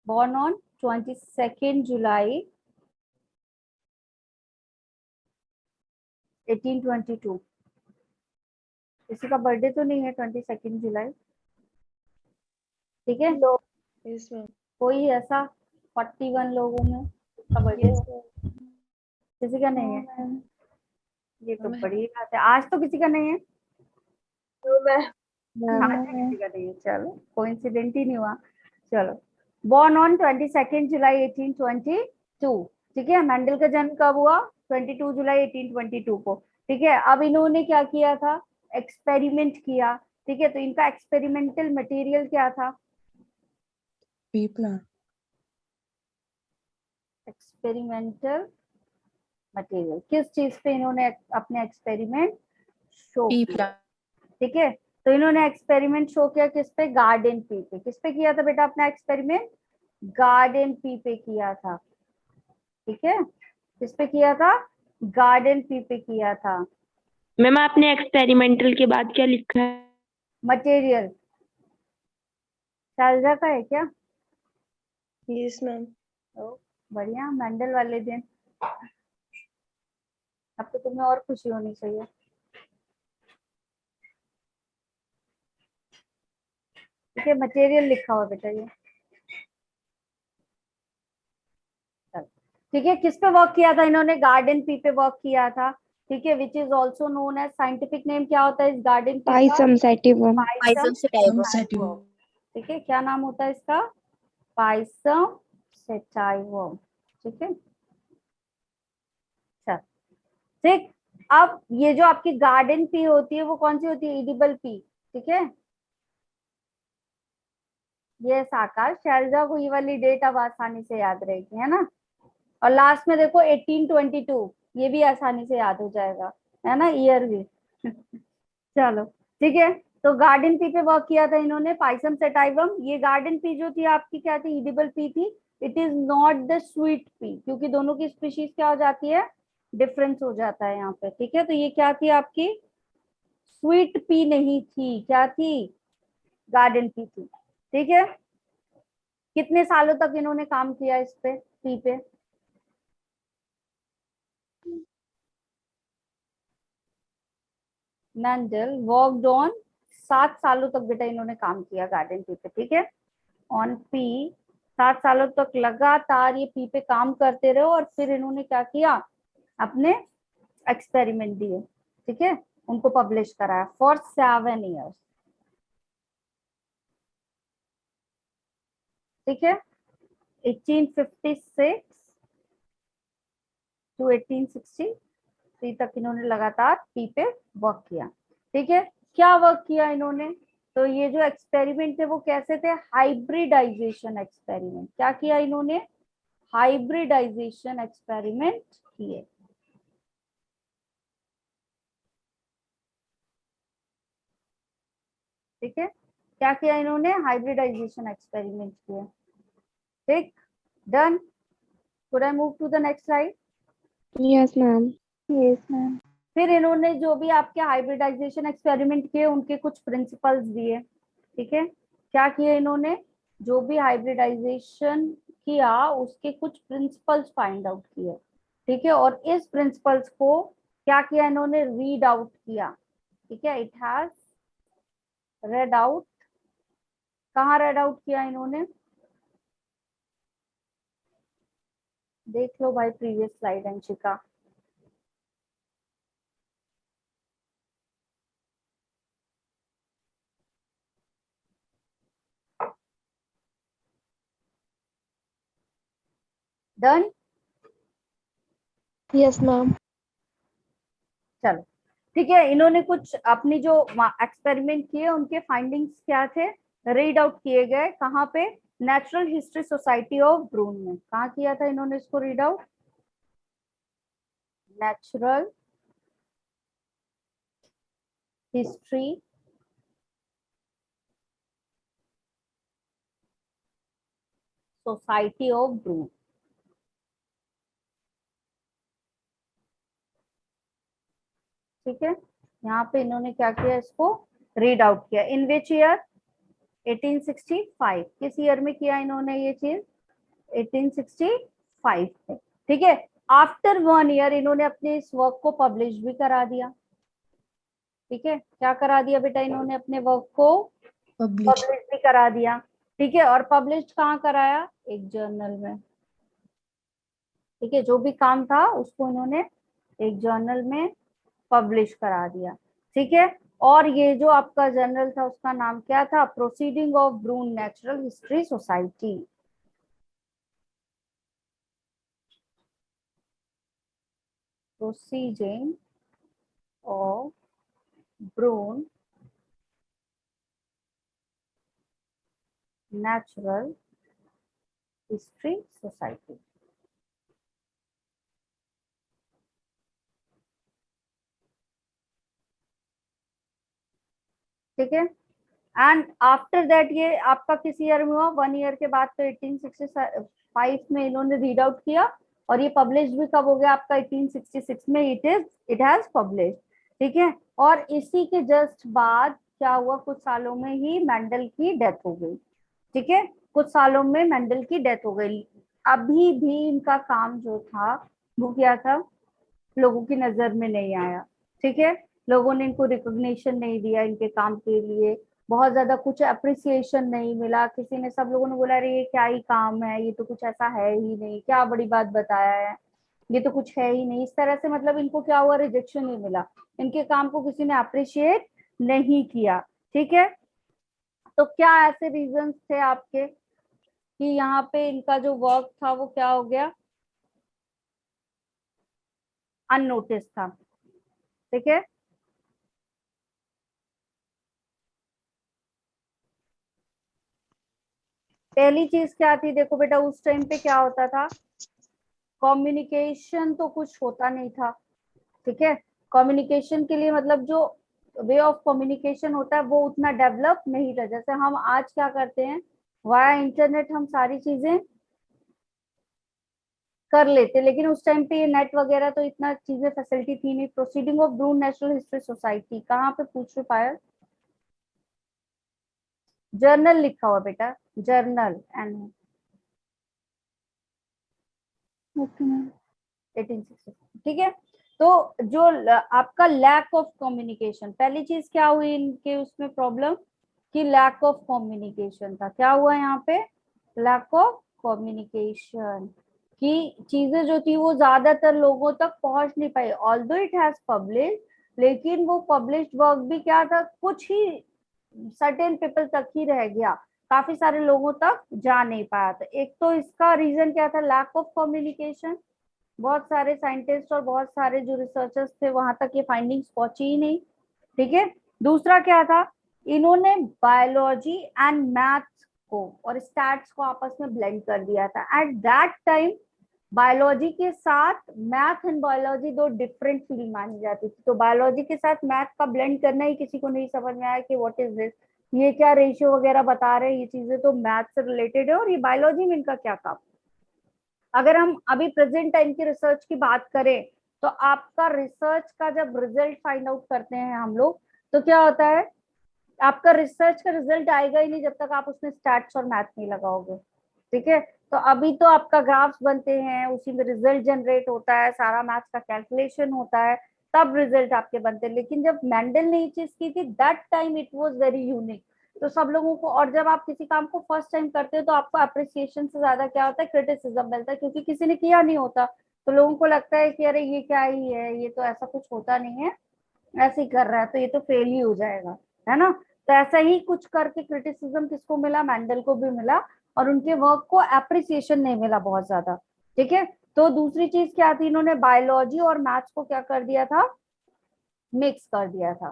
born on 22nd July 1822। किसी का बर्थडे तो नहीं है 22nd जुलाई। ठीक है, यस मैम कोई ऐसा 41 लोगों में उसका बर्थडे यस है, किसी का नहीं है, मैम ये तो मैम बड़ी बात है, आज तो किसी का नहीं है, आज ही किसी का नहीं है, चलो कोइंसिडेंट ही नहीं हुआ। चलो, born on 22nd July 1822। ठीक है, मेंडल का जन्म कब हुआ, 22 जुलाई 1822 को। ठीक है, अब इन्होंने क्या किया था, एक्सपेरिमेंट किया। ठीक है, तो इनका एक्सपेरिमेंटल मटेरियल क्या था, Pea plant. एक्सपेरिमेंटल मटेरियल, किस चीज पे इन्होंने अपने एक्सपेरिमेंट शो पी किया। प्लांट ठीक है, तो इन्होंने एक्सपेरिमेंट शो किया किस पे, गार्डन पी पे। किस पे किया था बेटा अपना एक्सपेरिमेंट, गार्डन पी पे किया था। ठीक है, किस पे किया था, गार्डन पी पे किया था। मैम आपने एक्सपेरिमेंटल के बाद क्या लिखा है? मटेरियल शैलजा का है क्या, यस मैम तो बढ़िया, मेंडल वाले दिन, अब तो तुम्हें और खुशी होनी चाहिए। ठीक है, मटेरियल लिखा हुआ बेटा ये। ठीक है, किस पे वर्क किया था इन्होंने? गार्डन पी पे वर्क किया था। ठीक है, which is also known as, scientific name क्या होता है इस गार्डन पी का? Physarum sativum. Pisum Sativum. Sativum. ठीक है, क्या नाम होता है इसका? Pisum sativum. ठीक है, अच्छा ठीक। अब ये जो आपकी गार्डन पी होती है वो कौन सी होती है? Edible P. ठीक है, ये साकार शैलजा को ये वाली डेट अब आसानी से याद रहेगी, है ना। और लास्ट में देखो 1822, ये भी आसानी से याद हो जाएगा, है ना, ईयर भी। चलो ठीक है, तो गार्डन पी पे वर्क किया था इन्होंने, पाइसम सेटाइवम। ये गार्डन पी जो थी आपकी क्या थी? एडिबल पी थी। It is not the sweet pea, क्योंकि दोनों की स्पीशीज क्या हो जाती है? डिफरेंस हो जाता है यहाँ पे। ठीक है, तो ये क्या थी आपकी? स्वीट पी नहीं थी, क्या थी? गार्डन पी थी। ठीक है, कितने सालों तक इन्होंने काम किया इस पे, पी पे? मेंडल वर्कड ऑन, 7 सालों तक बेटा इन्होंने काम किया गार्डन पी पे। ठीक है, ऑन पी 7 सालों तक लगातार ये पी पे काम करते रहे, और फिर इन्होंने क्या किया? अपने एक्सपेरिमेंट दिए। ठीक है, उनको पब्लिश कराया फॉर 7 years। ठीक है, 1856 टू 1863 तक इन्होंने लगातार पी पे वर्क किया। ठीक है, क्या वर्क किया इन्होंने? तो ये जो एक्सपेरिमेंट थे वो कैसे थे? Hybridization experiment. क्या किया इन्होंने? हाइब्रिडाइजेशन एक्सपेरिमेंट किए। ठीक है, क्या किया इन्होंने? हाइब्रिडाइजेशन एक्सपेरिमेंट किए। ठीक, done. Could I move to the next slide? Yes, ma'am. Yes, ma'am. फिर इन्होंने जो भी आपके हाइब्रिडाइजेशन एक्सपेरिमेंट किए उनके कुछ प्रिंसिपल्स दिए। ठीक है, क्या किए इन्होंने? जो भी हाइब्रिडाइजेशन किया उसके कुछ प्रिंसिपल्स फाइंड आउट किए। ठीक है, और इस प्रिंसिपल्स को क्या किया इन्होंने? रीड आउट किया। ठीक है, इट हैज रेड आउट। कहाँ रेड आउट किया इन्होंने? देख लो भाई previous slide Anshika. Done. Yes, ma'am. चलो ठीक है, इन्होंने कुछ अपनी जो एक्सपेरिमेंट किए उनके फाइंडिंग्स क्या थे? रीड आउट किए गए। कहाँ पे? Natural history society of Brunn में। कहाँ किया था इन्होंने इसको read out? Natural history society of Brunn. ठीक है, यहाँ पे इन्होंने क्या किया? इसको रीड आउट किया। इन विच ईयर? 1865। किस ईयर में किया इन्होंने ये चीज? 1865 में। ठीक है, आफ्टर 1 year इन्होंने अपने इस वर्क को पब्लिश भी करा दिया। ठीक है, क्या करा दिया बेटा इन्होंने? अपने वर्क को Published. पब्लिश भी करा दिया। ठीक है, और पब्लिश कहाँ कराया? एक जर्नल में। ठीक है, जो भी काम था उसको इन्होंने एक जर्नल में पब्लिश करा दिया। ठीक है, और ये जो आपका जर्नल था उसका नाम क्या था? Proceeding of Brunn natural history society. Proceeding of Brunn natural history society. ठीक है, एंड आफ्टर दैट ये आपका किस ईयर में हुआ? 1 year के बाद तो 1865 में इन्होंने रीड आउट किया, और ये पब्लिश भी कब हो गया आपका? 1866 में इट हैज पब्लिश। ठीक है, और इसी के जस्ट बाद क्या हुआ? कुछ सालों में ही मेंडल की डेथ हो गई। ठीक है, कुछ सालों में मेंडल की डेथ हो गई। अभी भी इनका काम जो था वो क्या था? लोगों की नजर में नहीं आया। ठीक है, लोगों ने इनको रिकॉग्निशन नहीं दिया इनके काम के लिए, बहुत ज्यादा कुछ अप्रिसिएशन नहीं मिला, किसी ने, सब लोगों ने बोला अरे ये क्या ही काम है, ये तो कुछ ऐसा है ही नहीं, क्या बड़ी बात बताया है, ये तो कुछ है ही नहीं, इस तरह से मतलब इनको क्या हुआ, रिजेक्शन ही मिला, इनके काम को किसी ने अप्रिशिएट नहीं किया। ठीक है, तो क्या ऐसे रीजंस थे आपके कि यहाँ पे इनका जो वर्क था वो क्या हो गया, अननोटिस था। ठीक है, पहली चीज क्या थी, देखो बेटा उस टाइम पे क्या होता था, कम्युनिकेशन तो कुछ होता नहीं था। ठीक है, कम्युनिकेशन के लिए मतलब जो वे ऑफ कम्युनिकेशन होता है वो उतना डेवलप नहीं था, जैसे हम आज क्या करते हैं, वाया इंटरनेट हम सारी चीजें कर लेते, लेकिन उस टाइम पे ये नेट वगैरह तो इतना चीजें फैसिलिटी थी नहीं। Proceeding of Brunn national history society कहाँ पे पूछ रहे पायल, जर्नल लिखा हुआ बेटा, जर्नल एंड ओके मैम। 1866। ठीक है, तो जो आपका लैक ऑफ कम्युनिकेशन, पहली चीज क्या हुई इनके उसमें प्रॉब्लम, कि लैक ऑफ कम्युनिकेशन था। क्या हुआ यहाँ पे, लैक ऑफ कम्युनिकेशन, की चीजें जो थी वो ज्यादातर लोगों तक पहुंच नहीं पाई, ऑल्दो इट हैज पब्लिश, लेकिन वो पब्लिश्ड वर्क भी क्या था, कुछ ही सर्टेन पीपल तक ही रह गया, काफी सारे लोगों तक जा नहीं पाया था। एक तो इसका रीजन क्या था, लैक ऑफ कम्युनिकेशन, बहुत सारे साइंटिस्ट और बहुत सारे जो रिसर्चर्स थे वहां तक ये फाइंडिंग्स पहुंची ही नहीं। ठीक है, दूसरा क्या था, इन्होंने बायोलॉजी एंड मैथ्स को और स्टैट्स को आपस में ब्लेंड कर दिया था। एट दैट टाइम बायोलॉजी के साथ मैथ एंड बायोलॉजी दो डिफरेंट फील्ड मानी जाती थी, तो बायोलॉजी के साथ मैथ का ब्लेंड करना ही किसी को नहीं समझ में आया कि व्हाट इज दिस, ये क्या रेशियो वगैरह बता रहे हैं, ये चीजें तो मैथ से रिलेटेड है और ये बायोलॉजी में इनका क्या काम। अगर हम अभी प्रेजेंट टाइम की रिसर्च की बात करें, तो आपका रिसर्च का जब रिजल्ट फाइंड आउट करते हैं हम लोग, तो क्या होता है, आपका रिसर्च का रिजल्ट आएगा ही नहीं जब तक आप उसमें स्टैट्स और मैथ नहीं लगाओगे। ठीक है, तो अभी तो आपका ग्राफ्स बनते हैं, उसी में रिजल्ट जनरेट होता है, सारा मैथ्स का कैलकुलेशन होता है, तब रिजल्ट आपके बनते हैं। लेकिन जब मेंडल ने ये चीज की थी, that time it was very unique, तो सब लोगों को, और जब आप किसी काम को फर्स्ट टाइम करते हो तो आपको अप्रिसिएशन से ज्यादा क्या होता है, क्रिटिसिज्म मिलता है, क्योंकि किसी ने किया नहीं होता, तो लोगों को लगता है कि अरे ये क्या ही है, ये तो ऐसा कुछ होता नहीं है, ऐसे ही कर रहा है तो ये तो फेल ही हो जाएगा, है ना। तो ऐसा ही कुछ करके क्रिटिसिज्म किसको मिला, मेंडल को भी मिला, और उनके वर्क को एप्रिसिएशन नहीं मिला बहुत ज्यादा। ठीक है, तो दूसरी चीज क्या थी, इन्होंने बायोलॉजी और मैथ्स को क्या कर दिया था, मिक्स कर दिया था।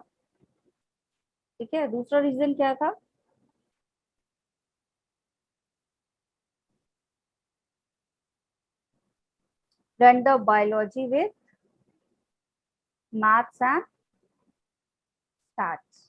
ठीक है, दूसरा रीजन क्या था, render biology with maths and stats।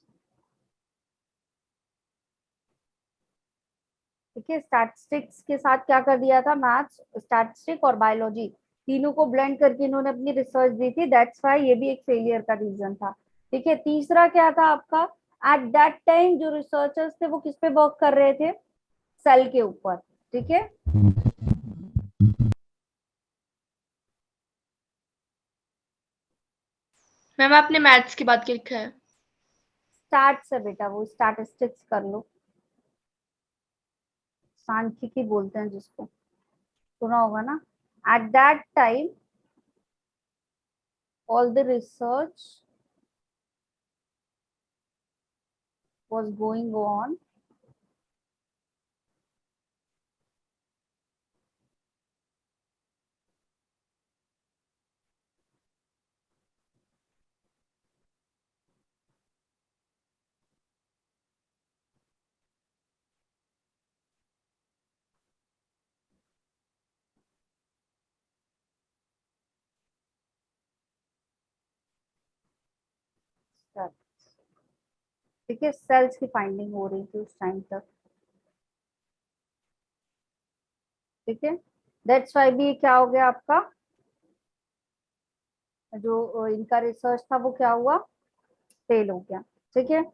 ठीक है, स्टैटिस्टिक्स के साथ क्या कर दिया था, मैथ्स, स्टैटिस्टिक और बायोलॉजी तीनों को ब्लेंड करके इन्होंने अपनी रिसर्च दी थी, दैट्स व्हाई ये भी एक फेलियर का रीजन था। ठीक है, तीसरा क्या था आपका, एट दैट टाइम जो रिसर्चर्स थे वो किस पे वर्क कर रहे थे, सेल के ऊपर। ठीक है, मैम आपने मैथ्स की बात की लिखा है। स्टैट्स है बेटा, वो स्टैटिस्टिक्स कर लो, सांख्यिकी बोलते हैं जिसको, सुना होगा ना। At that time all the research was going on ठीक है, सेल्स की फाइंडिंग हो रही थी उस टाइम तक। ठीक है, दैट्स वाई भी क्या हो गया आपका, जो इनका रिसर्च था वो क्या हुआ, फेल हो गया। ठीक है,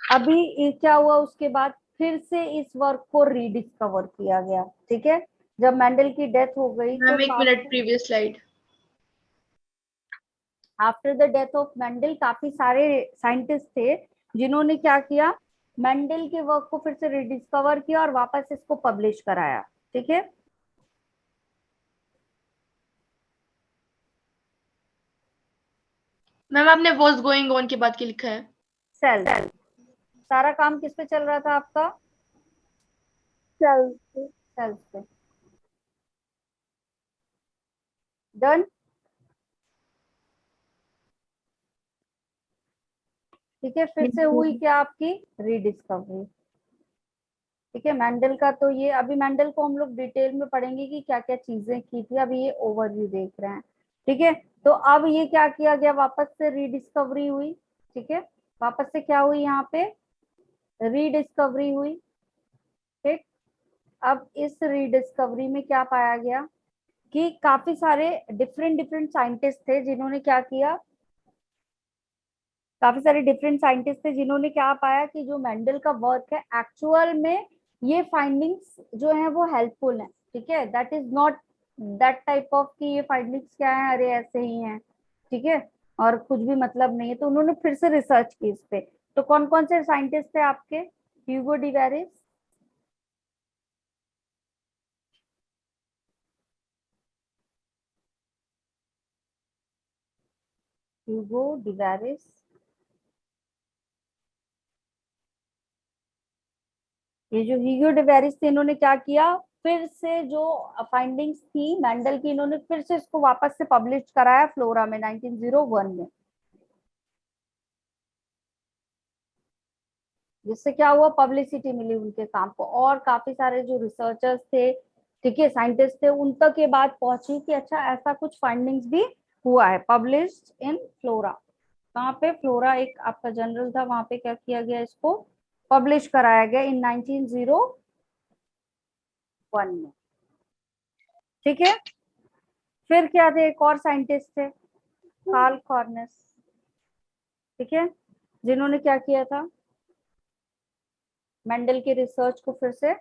अभी ये क्या हुआ, उसके बाद फिर से इस वर्क को रीडिस्कवर किया गया। ठीक है, जब मेंडल की डेथ हो गई तो मैम एक minute, previous slide. After the death of Mendel काफी सारे साइंटिस्ट थे जिन्होंने क्या किया, मेंडल के वर्क को फिर से रिडिस्कवर किया और वापस इसको पब्लिश कराया। ठीक है, मैम आपने वॉज गोइंग ऑन के बाद क्या लिखा है? सेल। सारा काम किस पे चल रहा था आपका? सेल्स पे। डन। ठीक है, फिर से हुई क्या आपकी रीडिस्कवरी। ठीक है, मेंडल का तो ये, अभी मेंडल को हम लोग डिटेल में पढ़ेंगे कि क्या क्या चीजें की थी, अभी ये ओवरव्यू देख रहे हैं। ठीक है, तो अब ये क्या किया गया, वापस से रीडिस्कवरी हुई। ठीक है, वापस से क्या हुई, यहाँ पे रीडिस्कवरी हुई। ठीक, अब इस रीडिस्कवरी में क्या पाया गया कि काफी सारे डिफरेंट डिफरेंट साइंटिस्ट थे जिन्होंने क्या किया, काफी सारे डिफरेंट साइंटिस्ट थे जिन्होंने क्या पाया कि जो मेंडल का वर्क है एक्चुअल में ये फाइंडिंग्स जो है वो हेल्पफुल है। ठीक है, that is not that type of कि ये फाइंडिंग्स क्या है, अरे ऐसे ही हैं। ठीक है, और कुछ भी मतलब नहीं है, तो उन्होंने फिर से रिसर्च की इस पे। तो कौन कौन से साइंटिस्ट थे आपके? ह्यूगो डिवेरिस, ह्यूगो डिवेरिस, ये जो ह्यूगो डिवेरिस थे इन्होंने क्या किया, फिर से जो फाइंडिंग्स थी मेंडल की, इन्होंने फिर से इसको वापस से पब्लिश कराया फ्लोरा में 1901 में। जिससे क्या हुआ, पब्लिसिटी मिली उनके काम को, और काफी सारे जो रिसर्चर्स थे, ठीक है, साइंटिस्ट थे, उन तक ये बात पहुंची कि अच्छा ऐसा कुछ फाइंडिंग्स भी हुआ है, पब्लिश्ड इन फ्लोरा। कहाँ पे? फ्लोरा एक आपका जनरल था, वहां पे क्या किया गया, इसको पब्लिश कराया गया इन 1901 में। ठीक है, फिर क्या थे, एक और साइंटिस्ट थे, कार्ल कॉर्नेस। ठीक है, जिन्होंने क्या किया था, मेंडल के रिसर्च को फिर से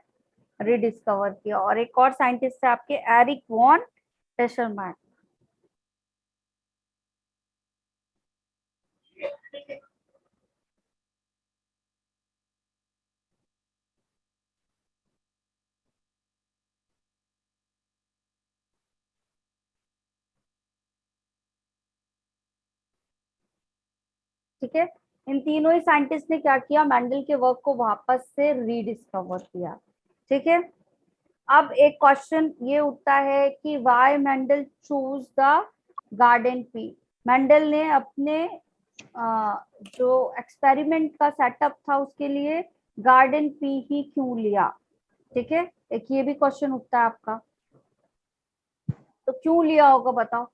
रिडिस्कवर किया। और एक और साइंटिस्ट है आपके, एरिक वॉन टेशरमैन। ठीक है, इन तीनों ही साइंटिस्ट ने क्या किया, मेंडल के वर्क को वापस से रीडिस्कवर किया। ठीक है, अब एक क्वेश्चन ये उठता है कि why Mendel choose the garden pea. Mendel ने अपने जो एक्सपेरिमेंट का सेटअप था उसके लिए गार्डन पी ही क्यों लिया। ठीक है, एक ये भी क्वेश्चन उठता है आपका, तो क्यों लिया होगा बताओ।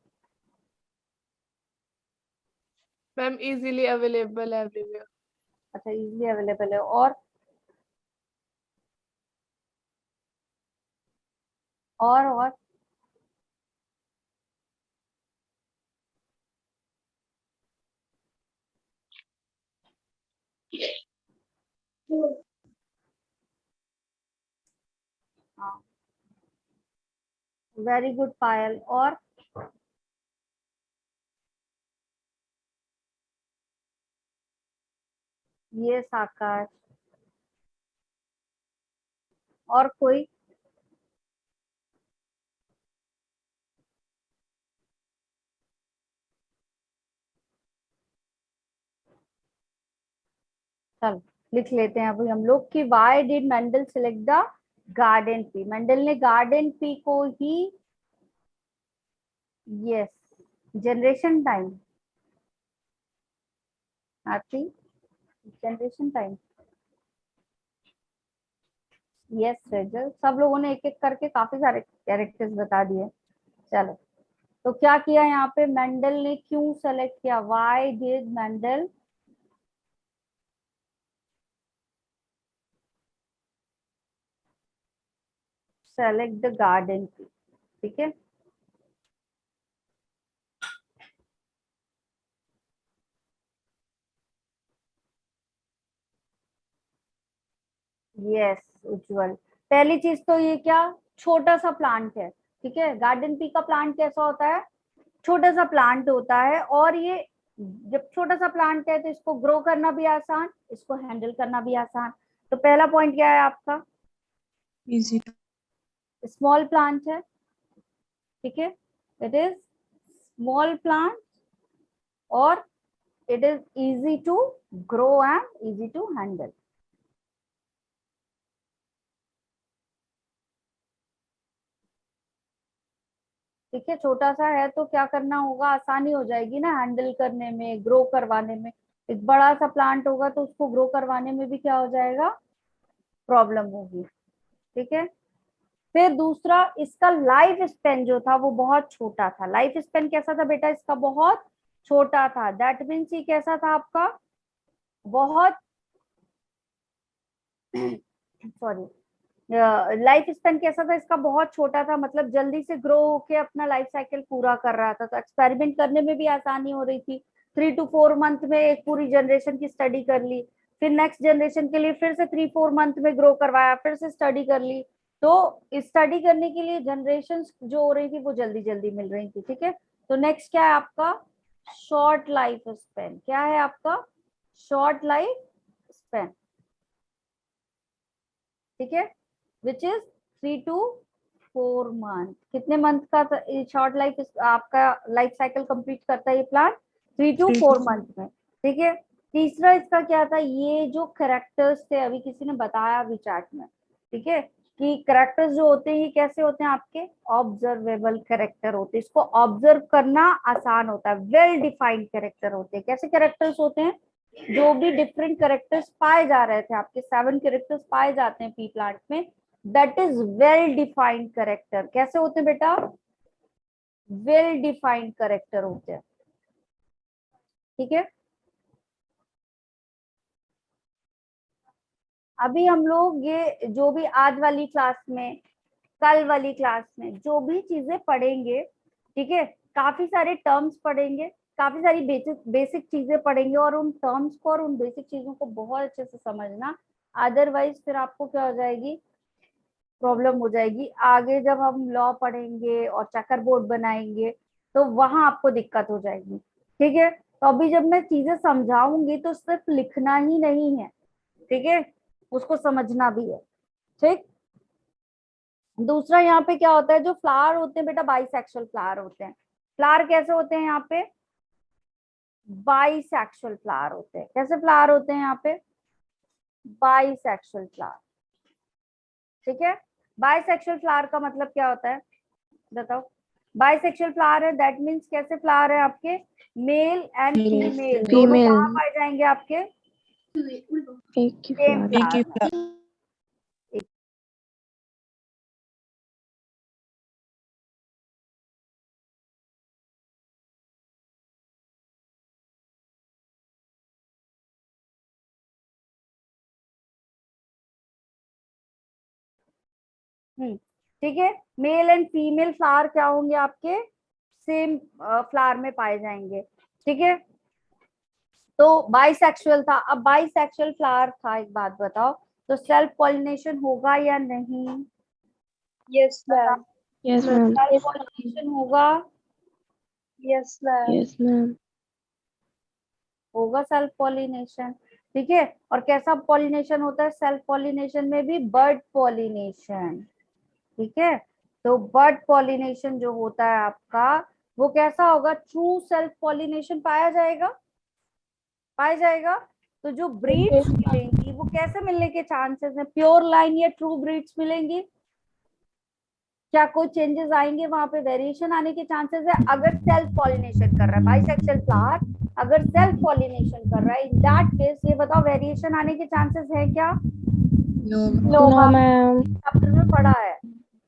Ma'am easily available everywhere. अच्छा, इजीली अवेलेबल है, और हाँ, वेरी गुड पायल। और ये आकाश, और कोई? चल लिख लेते हैं अभी हम लोग कि why did Mendel select the garden pea. Mendel ने गार्डन पी को ही, यस, जनरेशन टाइम आती, जनरेशन टाइम, यस रेजल। सब लोगों ने एक एक करके काफी सारे कैरेक्टर्स बता दिए। चलो, तो क्या किया यहाँ पे, मेंडल ने क्यों सेलेक्ट किया, why did Mendel select the garden P. ठीक है, यस उज्जवल। पहली चीज तो ये क्या, छोटा सा प्लांट है। ठीक है, गार्डन पी का प्लांट कैसा होता है, छोटा सा प्लांट होता है, और ये जब छोटा सा प्लांट है तो इसको ग्रो करना भी आसान, इसको हैंडल करना भी आसान। तो पहला पॉइंट क्या है आपका, Easy to स्मॉल प्लांट है, ठीक है, इट इज स्मॉल प्लांट और it is easy to grow and easy to handle. ठीक है, छोटा सा है तो क्या करना होगा, आसानी हो जाएगी ना हैंडल करने में, ग्रो करवाने में। एक बड़ा सा प्लांट होगा तो उसको ग्रो करवाने में भी क्या हो जाएगा, प्रॉब्लम होगी। ठीक है, फिर दूसरा, इसका लाइफ स्पेन जो था वो बहुत छोटा था। लाइफ स्पेन कैसा था बेटा, इसका बहुत छोटा था। दैट मीन्स ये कैसा था आपका, बहुत सॉरी, लाइफ स्पेन कैसा था इसका, बहुत छोटा था, मतलब जल्दी से ग्रो होके अपना लाइफ साइकिल पूरा कर रहा था। तो एक्सपेरिमेंट करने में भी आसानी हो रही थी। 3 to 4 मंथ में एक पूरी जनरेशन की स्टडी कर ली, फिर नेक्स्ट जनरेशन के लिए फिर से 3-4 मंथ में ग्रो करवाया, फिर से स्टडी कर ली। तो स्टडी करने के लिए जनरेशन जो हो रही थी वो जल्दी जल्दी मिल रही थी। ठीक है, तो नेक्स्ट क्या है आपका, शॉर्ट लाइफ स्पेन। क्या है आपका, शॉर्ट लाइफ स्पेन। ठीक है, विच इज 3 to 4 मंथ। कितने मंथ का शॉर्ट लाइफ आपका लाइफ साइकिल कंप्लीट करता है ये प्लांट, 3 to 4 मंथ में। ठीक है, तीसरा इसका क्या था, ये जो कैरेक्टर्स थे अभी किसी ने बताया अभी चैट में, ठीक है, कि कैरेक्टर्स जो होते हैं ये कैसे होते हैं आपके, ऑब्जर्वेबल कैरेक्टर होते हैं। इसको ऑब्जर्व करना आसान होता है, वेल डिफाइंड कैरेक्टर होते हैं। कैसे कैरेक्टर्स होते हैं, जो भी डिफरेंट कैरेक्टर्स पाए जा रहे थे, आपके 7 कैरेक्टर्स पाए जाते हैं पी प्लांट में, that is well defined character. कैसे होते हैं बेटा, वेल डिफाइंड कैरेक्टर होते हैं। ठीक है, अभी हम लोग ये जो भी आज वाली क्लास में, कल वाली क्लास में जो भी चीजें पढ़ेंगे, ठीक है, काफी सारे टर्म्स पढ़ेंगे, काफी सारी बेसिक चीजें पढ़ेंगे, और उन टर्म्स को और उन बेसिक चीजों को बहुत अच्छे से समझना, अदरवाइज फिर आपको क्या हो जाएगी, प्रॉब्लम हो जाएगी। आगे जब हम लॉ पढ़ेंगे और चेकर बोर्ड बनाएंगे तो वहां आपको दिक्कत हो जाएगी। ठीक है, तो अभी जब मैं चीजें समझाऊंगी तो सिर्फ लिखना ही नहीं है, ठीक है, उसको समझना भी है। ठीक, दूसरा यहाँ पे क्या होता है, जो फ्लावर होते हैं बेटा बाइसेक्सुअल फ्लावर होते हैं। फ्लावर कैसे होते हैं यहाँ पे, बाइसेक्सुअल फ्लावर होते हैं। कैसे फ्लावर होते हैं यहाँ पे, बाइसेक्सुअल फ्लावर। ठीक है, बाइसेक्सुअल फ्लावर का मतलब क्या होता है बताओ, बाइसेक्सुअल फ्लावर है दैट मीन्स कैसे फ्लावर है आपके, मेल एंड फीमेल दोनों Female. कहाँ पाए जाएंगे आपके, एक ही सेम flower. फ्लावर में। ठीक है, मेल एंड फीमेल फ्लावर क्या होंगे आपके, सेम फ्लावर में पाए जाएंगे। ठीक है, तो बाइसेक्सुअल था। अब बाइसेक्सुअल फ्लावर था, एक बात बताओ, तो सेल्फ पॉलिनेशन होगा या नहीं, Yes, ma'am. Yes, ma'am. Self pollination होगा, Yes, ma'am. Yes, ma'am. होगा सेल्फ पॉलिनेशन। ठीक है, और कैसा पॉलिनेशन होता है, सेल्फ पॉलिनेशन में भी बर्ड पॉलिनेशन। ठीक है, तो बर्ड पॉलिनेशन जो होता है आपका वो कैसा होगा, ट्रू सेल्फ पॉलिनेशन पाया जाएगा, पाया जाएगा। तो जो ब्रीड्स मिलेंगी वो कैसे मिलने के चांसेस हैं, प्योर लाइन या ट्रू ब्रीड्स मिलेंगी, क्या कोई चेंजेस आएंगे वहां पे, वेरिएशन आने के चांसेस है। अगर सेल्फ पॉलिनेशन कर रहा है बाइसेक्सुअल फ्लावर, अगर सेल्फ पॉलिनेशन कर रहा है, इन दैट केस ये बताओ वेरिएशन आने के चांसेस है क्या, no. No, ma'am. चैप्टर में पढ़ा है।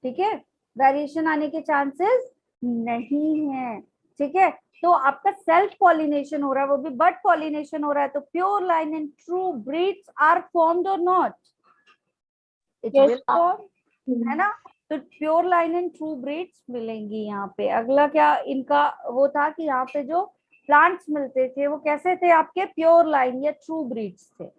ठीक है, वेरिएशन आने के चांसेस नहीं है। ठीक है, तो आपका सेल्फ पॉलिनेशन हो रहा है, वो भी बर्ड पॉलिनेशन हो रहा है, तो pure line and true breeds are formed और नॉट, इट विल फॉर्म, है ना। तो pure line and true breeds मिलेंगी यहाँ पे। अगला क्या इनका वो था कि यहाँ पे जो प्लांट्स मिलते थे वो कैसे थे आपके, प्योर लाइन या ट्रू ब्रीड्स थे।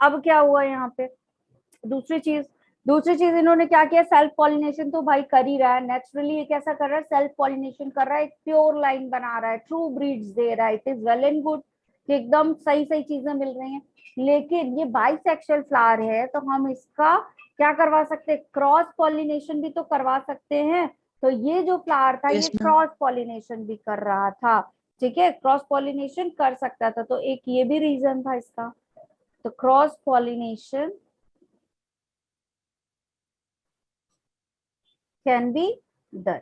अब क्या हुआ यहाँ पे, दूसरी चीज इन्होंने क्या किया, सेल्फ पॉलिनेशन तो भाई कर ही रहा है नेचुरली। ये कैसा कर रहा है, सेल्फ पॉलिनेशन कर रहा है, एक प्योर लाइन बना रहा है, ट्रू ब्रीड्स दे रहा है, it is well and good कि एकदम सही सही चीजें मिल रही हैं। लेकिन ये बाइसेक्सुअल फ्लावर है तो हम इसका क्या करवा सकते हैं, क्रॉस पॉलिनेशन भी तो करवा सकते हैं। तो ये जो फ्लावर था Yes, ये ma'am. क्रॉस पॉलिनेशन भी कर रहा था, ठीक है, क्रॉस पॉलिनेशन कर सकता था, तो एक ये भी रीजन था इसका। तो cross pollination can be done,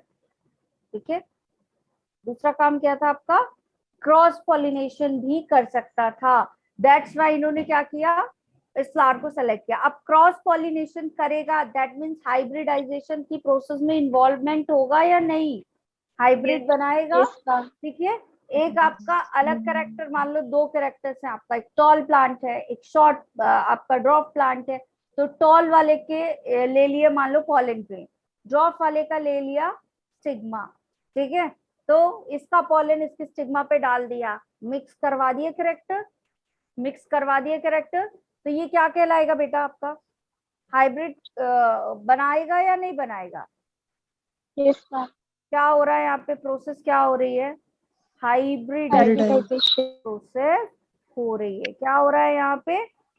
ठीक है। दूसरा काम क्या था आपका, क्रॉस पॉलिनेशन भी कर सकता था, दैट्स वाई इन्होंने क्या किया, इस फ्लावर को सेलेक्ट किया। अब क्रॉस पॉलिनेशन करेगा दैट मींस हाइब्रिडाइजेशन की प्रोसेस में इन्वॉल्वमेंट होगा या नहीं, हाइब्रिड बनाएगा, Yes, ma'am. ठीक है। एक आपका अलग कैरेक्टर, मान लो दो कैरेक्टर्स हैं आपका, एक टॉल प्लांट है, एक शॉर्ट आपका ड्रॉप प्लांट है। तो टॉल वाले के ले लिए मान लो पॉलन ग्रेन, ड्रॉप वाले का ले लिया स्टिग्मा, ठीक है। तो इसका पॉलन इसके स्टिग्मा पे डाल दिया, मिक्स करवा दिए कैरेक्टर, मिक्स करवा दिए कैरेक्टर। तो ये क्या कहलाएगा बेटा आपका, हाइब्रिड बनाएगा या नहीं बनाएगा। Yes, ma'am. क्या हो रहा है यहाँ पे, प्रोसेस क्या हो रही है, हाइब्रिडाइजेशन Hybridization. प्रोसेस हो रही है। क्या हो रहा है यहाँ पे,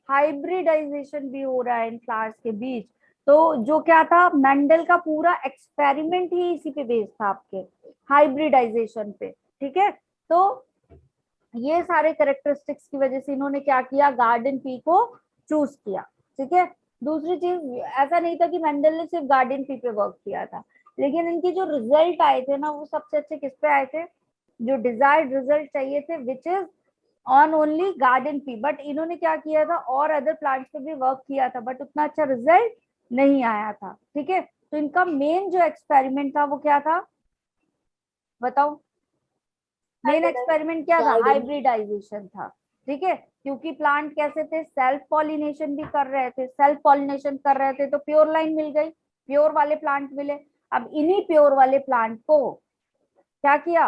हाइब्रिडाइजेशन भी हो रहा है इन फ्लावर्स के बीच। तो जो क्या था, मेंडल का पूरा एक्सपेरिमेंट ही इसी पे बेस्ड था, आपके हाइब्रिडाइजेशन पे, ठीक है। तो ये सारे कैरेक्टरिस्टिक्स की वजह से इन्होंने क्या किया, गार्डन पी को चूज किया, ठीक है। दूसरी चीज, ऐसा नहीं था कि मेंडल ने सिर्फ गार्डन पी पे वर्क किया था, लेकिन इनकी जो रिजल्ट आए थे ना, वो सबसे अच्छे किस पे आए थे, जो डिजायर्ड रिजल्ट चाहिए थे, which is on only garden pea. But इन्होंने क्या किया था, और अदर प्लांट्स पे भी वर्क किया था, बट उतना अच्छा रिजल्ट नहीं आया था, ठीक है। तो इनका मेन जो एक्सपेरिमेंट था वो क्या था, बताओ, मेन एक्सपेरिमेंट क्या था, हाइब्रिडाइजेशन था, ठीक है। क्योंकि प्लांट कैसे थे, सेल्फ पॉलिनेशन भी कर रहे थे, सेल्फ पॉलिनेशन कर रहे थे तो प्योर लाइन मिल गई, प्योर वाले प्लांट मिले। अब इन्हीं प्योर वाले प्लांट को क्या किया,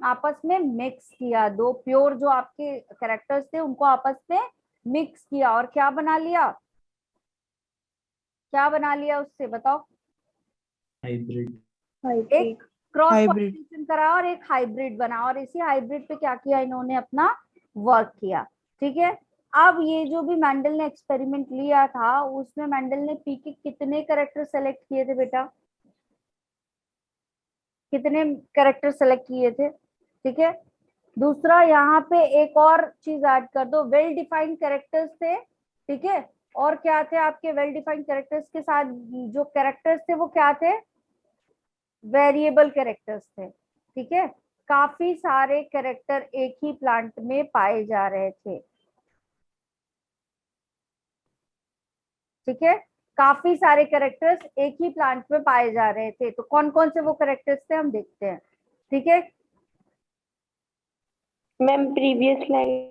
आपस में मिक्स किया, दो प्योर जो आपके कैरेक्टर्स थे उनको आपस में मिक्स किया, और क्या बना लिया, क्या बना लिया उससे, बताओ। एक क्रॉस Hybrid. पॉलिनेशन करा और एक हाइब्रिड बना, और इसी हाइब्रिड पे क्या किया इन्होंने, अपना वर्क किया, ठीक है। अब ये जो भी मेंडल ने एक्सपेरिमेंट लिया था, उसमें मेंडल ने पी के कितने कैरेक्टर सेलेक्ट किए थे बेटा, कितने कैरेक्टर सेलेक्ट किए थे, ठीक है। दूसरा यहाँ पे एक और चीज ऐड कर दो, वेल डिफाइंड कैरेक्टर्स थे, ठीक है। और क्या थे आपके वेल डिफाइंड कैरेक्टर्स के साथ, जो कैरेक्टर्स थे वो क्या थे, वेरिएबल कैरेक्टर्स थे, ठीक है। काफी सारे कैरेक्टर एक ही प्लांट में पाए जा रहे थे, ठीक है। काफी सारे कैरेक्टर्स एक ही प्लांट में पाए जा रहे थे, तो कौन कौन से वो कैरेक्टर्स थे हम देखते हैं, ठीक है। Ma'am previous slide.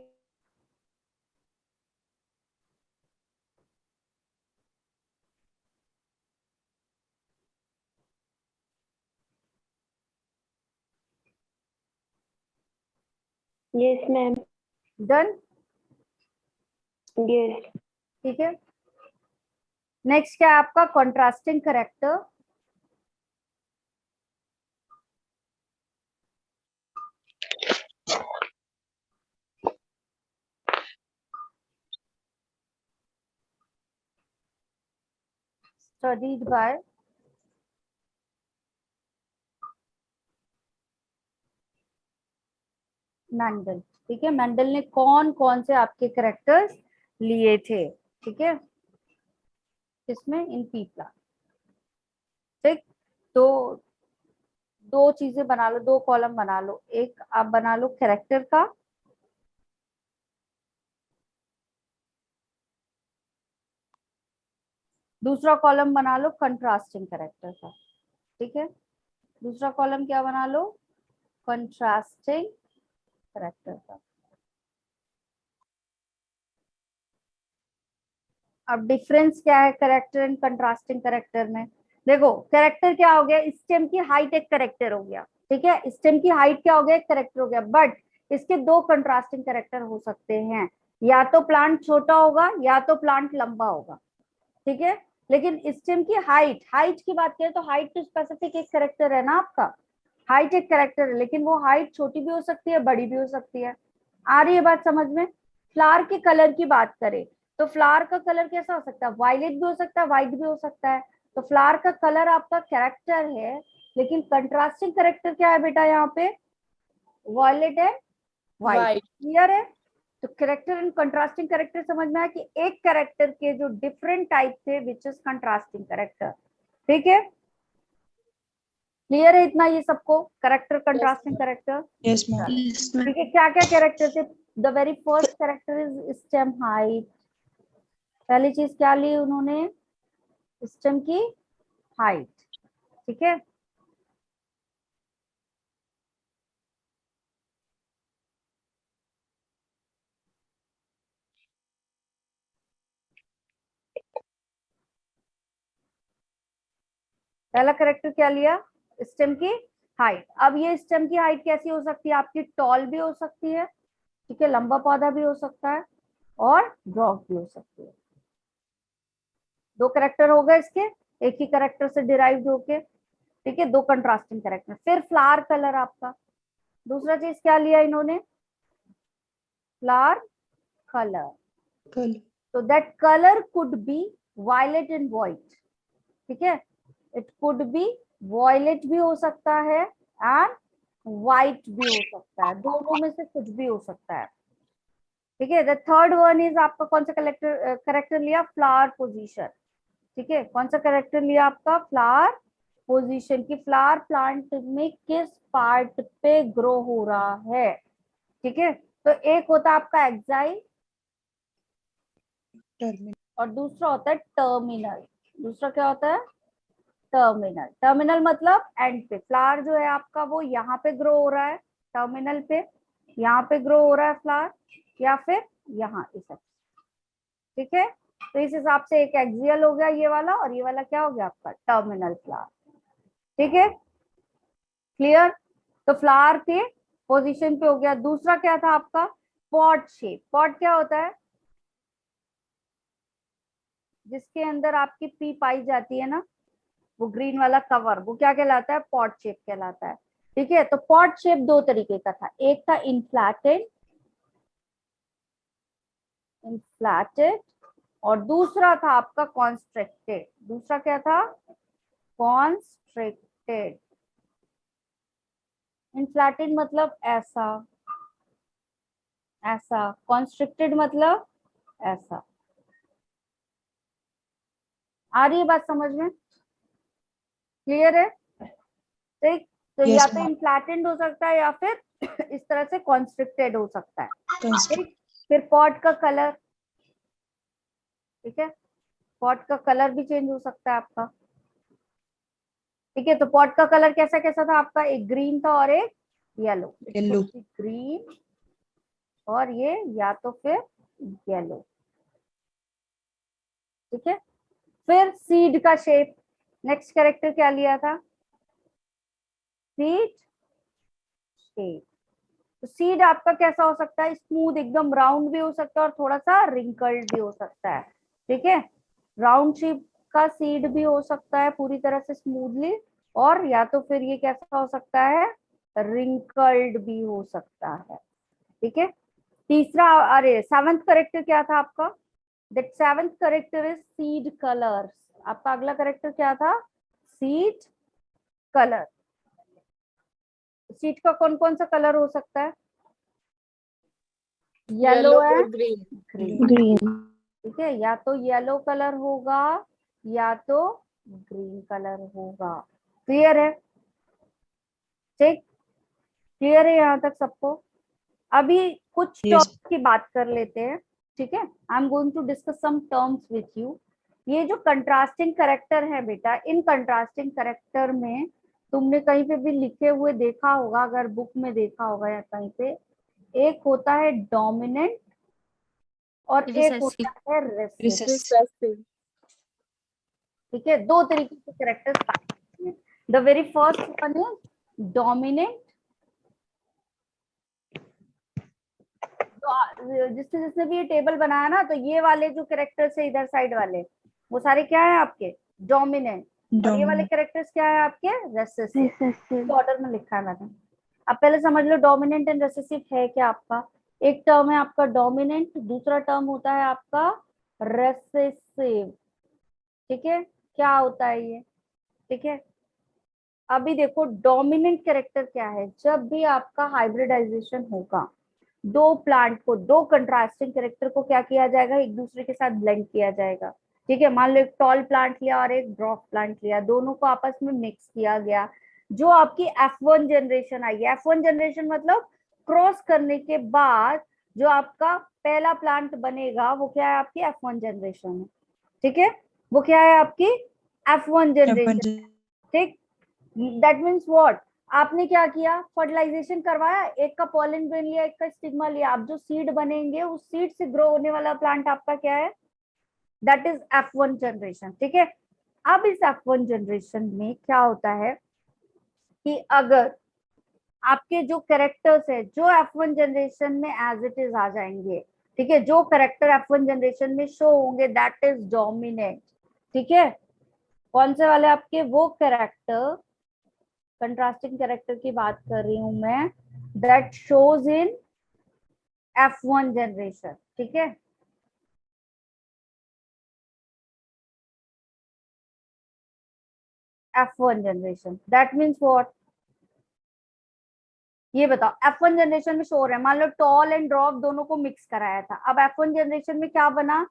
Yes ma'am. Done, yes. ठीक है। नेक्स्ट क्या है आपका, contrasting character. Studied by Mendel, ठीक है। मेंडल ने कौन कौन से आपके कैरेक्टर्स लिए थे, ठीक है, इसमें इन पी प्लांट, ठीक। तो दो चीजें बना लो, दो कॉलम बना लो, एक आप बना लो कैरेक्टर का, दूसरा कॉलम बना लो कंट्रास्टिंग कैरेक्टर का, ठीक है। दूसरा कॉलम क्या बना लो, कंट्रास्टिंग कैरेक्टर का। अब डिफरेंस क्या है कैरेक्टर एंड कंट्रास्टिंग कैरेक्टर में, देखो कैरेक्टर क्या हो गया, स्टेम की हाइट एक कैरेक्टर हो गया, ठीक है, स्टेम की हाइट क्या हो गया, एक कैरेक्टर हो गया। बट इसके दो कंट्रास्टिंग कैरेक्टर हो सकते हैं, या तो प्लांट छोटा होगा या तो प्लांट लंबा होगा, ठीक है। लेकिन स्टेम की हाइट की बात करें तो हाइट तो स्पेसिफिक एक कैरेक्टर है ना आपका, हाइट एक कैरेक्टर है, लेकिन वो हाइट छोटी भी हो सकती है, बड़ी भी हो सकती है। आ रही है बात समझ में? फ्लावर के कलर की बात करें तो फ्लावर का कलर कैसा हो सकता है? वायलेट भी हो सकता है, व्हाइट भी हो सकता है। तो फ्लावर का कलर आपका कैरेक्टर है, लेकिन कंट्रास्टिंग कैरेक्टर क्या है बेटा यहाँ पे? वायलेट है, व्हाइट। क्लियर है? तो कैरेक्टर एंड कंट्रास्टिंग कैरेक्टर समझ में आया कि एक कैरेक्टर के जो डिफरेंट टाइप थे विच इज कंट्रास्टिंग कैरेक्टर। ठीक है, क्लियर है इतना ये सबको? Character, contrasting character. Yes, ma'am. ठीक है, क्या क्या कैरेक्टर थे? The very first character is stem height. पहली चीज क्या ली उन्होंने? स्टेम की हाइट। ठीक है, पहला कैरेक्टर क्या लिया? स्टेम की हाइट। अब ये स्टेम की हाइट कैसी हो सकती है आपकी? टॉल भी हो सकती है, ठीक है, लंबा पौधा भी हो सकता है, और ड्रॉप भी हो सकती है। दो कैरेक्टर हो गए इसके, एक ही कैरेक्टर से डिराइव्ड होके। ठीक है, दो कंट्रास्टिंग कैरेक्टर। फिर फ्लावर कलर आपका, दूसरा चीज क्या लिया इन्होंने? Flower colour. Color. तो that colour could be violet and white. ठीक है, इट कुड बी वॉयलेट भी हो सकता है एंड व्हाइट भी हो सकता है, दोनों में से कुछ भी हो सकता है। ठीक है, द थर्ड वन इज आपका कौन सा करेक्टर लिया? Flower position. ठीक है, कौन सा करेक्टर लिया आपका? फ्लावर पोजीशन की फ्लावर प्लांट में किस पार्ट पे ग्रो हो रहा है। ठीक है, तो एक होता है आपका एक्साइल Terminal. और दूसरा होता है टर्मिनल। दूसरा क्या होता है? टर्मिनल। टर्मिनल मतलब एंड पे। फ्लावर जो है आपका वो यहाँ पे ग्रो हो रहा है टर्मिनल पे, यहाँ पे ग्रो हो रहा है फ्लावर, या फिर यहाँ इस। ठीक है, तो इस हिसाब से एक एक्सियल हो गया ये वाला, और ये वाला क्या हो गया आपका? Terminal flower. ठीक है, क्लियर? तो फ्लावर के पोजीशन पे हो गया। दूसरा क्या था आपका? Pot shape. पॉट क्या होता है? जिसके अंदर आपकी पी पाई जाती है ना, वो ग्रीन वाला कवर, वो क्या कहलाता है? पॉट शेप कहलाता है। ठीक है, तो पॉट शेप दो तरीके का था, एक था इनफ्लैटेड, इनफ्लैटेड, और दूसरा था आपका कॉन्स्ट्रिक्टेड। दूसरा क्या था? कॉन्स्ट्रिक्टेड। इनफ्लैटेड मतलब ऐसा, ऐसा। कॉन्स्ट्रिक्टेड मतलब ऐसा। आ रही है बात समझ में? क्लियर है? ठीक, तो या Yes, तो ma'am. इनफ्लैटेड हो सकता है, या फिर इस तरह से कॉन्स्ट्रिक्टेड हो सकता है। Construct. ठीक, फिर पॉट का कलर। ठीक है, पॉट का कलर भी चेंज हो सकता है आपका। ठीक है, तो पॉट का कलर कैसा कैसा था आपका? एक ग्रीन था और एक येलो। Yellow. ग्रीन और ये या तो फिर येलो। ठीक है, फिर सीड का शेप। नेक्स्ट कैरेक्टर क्या लिया था? Seed shape. तो सीड आपका कैसा हो सकता है? स्मूथ, एकदम राउंड भी हो सकता है और थोड़ा सा रिंकल्ड भी हो सकता है। ठीक है, राउंड शेप का सीड भी हो सकता है पूरी तरह से स्मूथली, और या तो फिर ये कैसा हो सकता है? रिंकल्ड भी हो सकता है। ठीक है, तीसरा, अरे सेवंथ करेक्टर क्या था आपका? That seventh character is seed colours. आपका अगला करेक्टर क्या था? Seed colour. सीड का कौन कौन सा कलर हो सकता है? येलो है, ग्रीन। ग्रीन। ठीक है, या तो येलो कलर होगा या तो ग्रीन कलर होगा। क्लियर है? ठीक, क्लियर है यहाँ तक सबको? अभी कुछ Yes. टर्म्स की बात कर लेते हैं। ठीक है, I am going to discuss some terms with you. ये जो कंट्रास्टिंग करेक्टर है बेटा, इन कंट्रास्टिंग करेक्टर में तुमने कहीं पे भी लिखे हुए देखा होगा, अगर बुक में देखा होगा या कहीं पे, एक होता है डोमिनेंट और एक होता है रिसेसिव। Recessive. ठीक है, दो तरीके के कैरेक्टर्स पाए जाते हैं। The very first one is dominant. तो जिसने जिसने भी ये टेबल बनाया ना, तो ये वाले जो कैरेक्टर्स है इधर साइड वाले, वो सारे क्या है आपके डोमिनेंट, और ये वाले Dominant. कैरेक्टर्स क्या है आपके रेसेसिव। recessive, ऑर्डर में लिखा है मैंने। अब पहले समझ लो डोमिनेंट एंड रेसेसिव है क्या आपका। एक टर्म है आपका डोमिनेंट, दूसरा टर्म होता है आपका रेसेसिव। ठीक है, क्या होता है ये, ठीक है। अभी देखो डोमिनेंट कैरेक्टर क्या है, जब भी आपका हाइब्रिडाइजेशन होगा, दो प्लांट को, दो कंट्रास्टिंग कैरेक्टर को क्या किया जाएगा, एक दूसरे के साथ ब्लेंड किया जाएगा। ठीक है, मान लो एक टॉल प्लांट लिया और एक ड्रॉप प्लांट लिया, दोनों को आपस में मिक्स किया गया, जो आपकी F1 जनरेशन आई है। F1 जनरेशन मतलब क्रॉस करने के बाद जो आपका पहला प्लांट बनेगा वो क्या है, आपकी F1 जनरेशन है। ठीक है, वो क्या है आपकी F1 जनरेशन। ठीक, दैट मीन्स व्हाट, आपने क्या किया, फर्टिलाइजेशन करवाया, एक का पॉलन ग्रेन लिया, एक का स्टिग्मा लिया, अब जो सीड बनेंगे उस सीड से ग्रो होने वाला प्लांट आपका क्या है, दैट इज F1 जनरेशन। ठीक है, अब इस F1 जनरेशन में क्या होता है कि अगर आपके जो कैरेक्टर्स है जो F1 जनरेशन में एज इट इज आ जाएंगे, ठीक है, जो कैरेक्टर F1 जनरेशन में शो होंगे दैट इज डोमिनेंट। ठीक है, कौन से वाले आपके, वो कैरेक्टर, कंट्रास्टिंग कैरेक्टर की बात कर रही हूं मैं, that shows in F1 generation. ठीक है, F1 generation that means what, ये बताओ। F1 जनरेशन में शो हो रहा है, मान लो टॉल एंड ड्रॉप दोनों को मिक्स कराया था, अब F1 जनरेशन में क्या बना,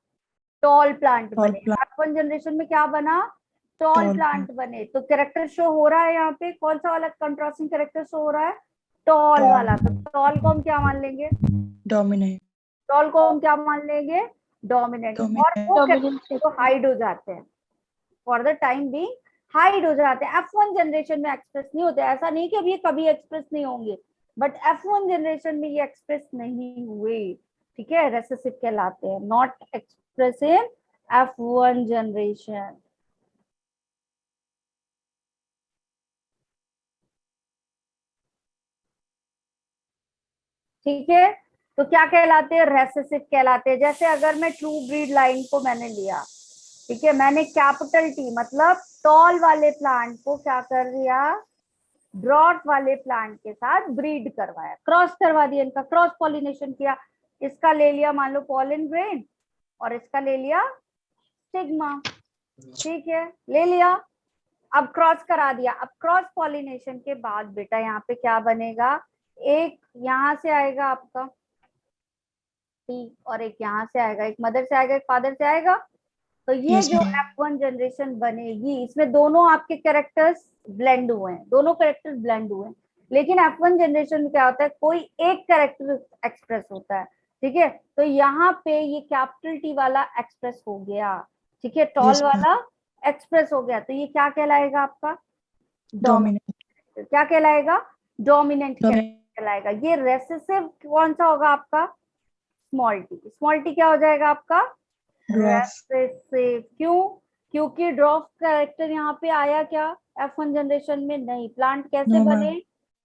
टॉल प्लांट Tall बने। plant. F1 जनरेशन में क्या बना, टॉल Tall प्लांट बने। तो कैरेक्टर शो हो रहा है यहाँ पे, कौन सा वाला कंट्रास्टिंग कैरेक्टर शो हो रहा है, टॉल Tall. वाला। तो टॉल को हम क्या मान लेंगे, Dominant. टॉल को हम क्या मान लेंगे, डोमिनेंट। और Dominant. वो Dominant कैरेक्टर तो हाइड हो जाते हैं, for the time being hide हो जाते हैं, F1 जनरेशन में एक्सप्रेस नहीं होते। ऐसा नहीं कि अब ये कभी एक्सप्रेस नहीं होंगे, बट F1 जनरेशन में ये एक्सप्रेस नहीं हुए। ठीक है, रेसेसिव कहलाते हैं, not express in F1 generation. ठीक है, तो क्या कहलाते हैं, रेसेसिव कहलाते हैं। जैसे अगर मैं ट्रू ब्रीड लाइन को मैंने लिया, ठीक है, मैंने कैपिटल T मतलब टॉल वाले प्लांट को क्या कर दिया, ड्रॉट वाले प्लांट के साथ ब्रीड करवाया, क्रॉस करवा दिया, इनका क्रॉस पॉलिनेशन किया। इसका ले लिया मान लो पॉलन ग्रेन और इसका ले लिया स्टिग्मा। ठीक है, ले लिया, अब क्रॉस करा दिया। अब क्रॉस पॉलिनेशन के बाद बेटा यहाँ पे क्या बनेगा, एक यहाँ से आएगा आपका टी और एक यहाँ से आएगा, एक मदर से आएगा एक फादर से आएगा। तो ये Yes, जो ma'am. F1 जनरेशन बनेगी इसमें दोनों आपके कैरेक्टर्स ब्लेंड हुए हैं, दोनों कैरेक्टर्स ब्लेंड हुए हैं। लेकिन F1 जनरेशन में क्या होता है, कोई एक कैरेक्टर एक्सप्रेस होता है। ठीक है, तो यहाँ पे ये कैपिटल T वाला एक्सप्रेस हो गया, ठीक है, टॉल Yes, ma'am. वाला एक्सप्रेस हो गया, तो ये क्या कहलाएगा आपका, Dominant. क्या कहलाएगा, डोमिनेंट Dominant. कहलाएगा। ये रेसेसिव कौन सा होगा आपका, स्मॉल टी। स्मॉल टी क्या हो जाएगा आपका, Dwarf. रेसेसिव। क्यों, क्योंकि ड्रॉप कैरेक्टर यहाँ पे आया क्या, F1 जनरेशन में नहीं, प्लांट कैसे No, बने, ma'am.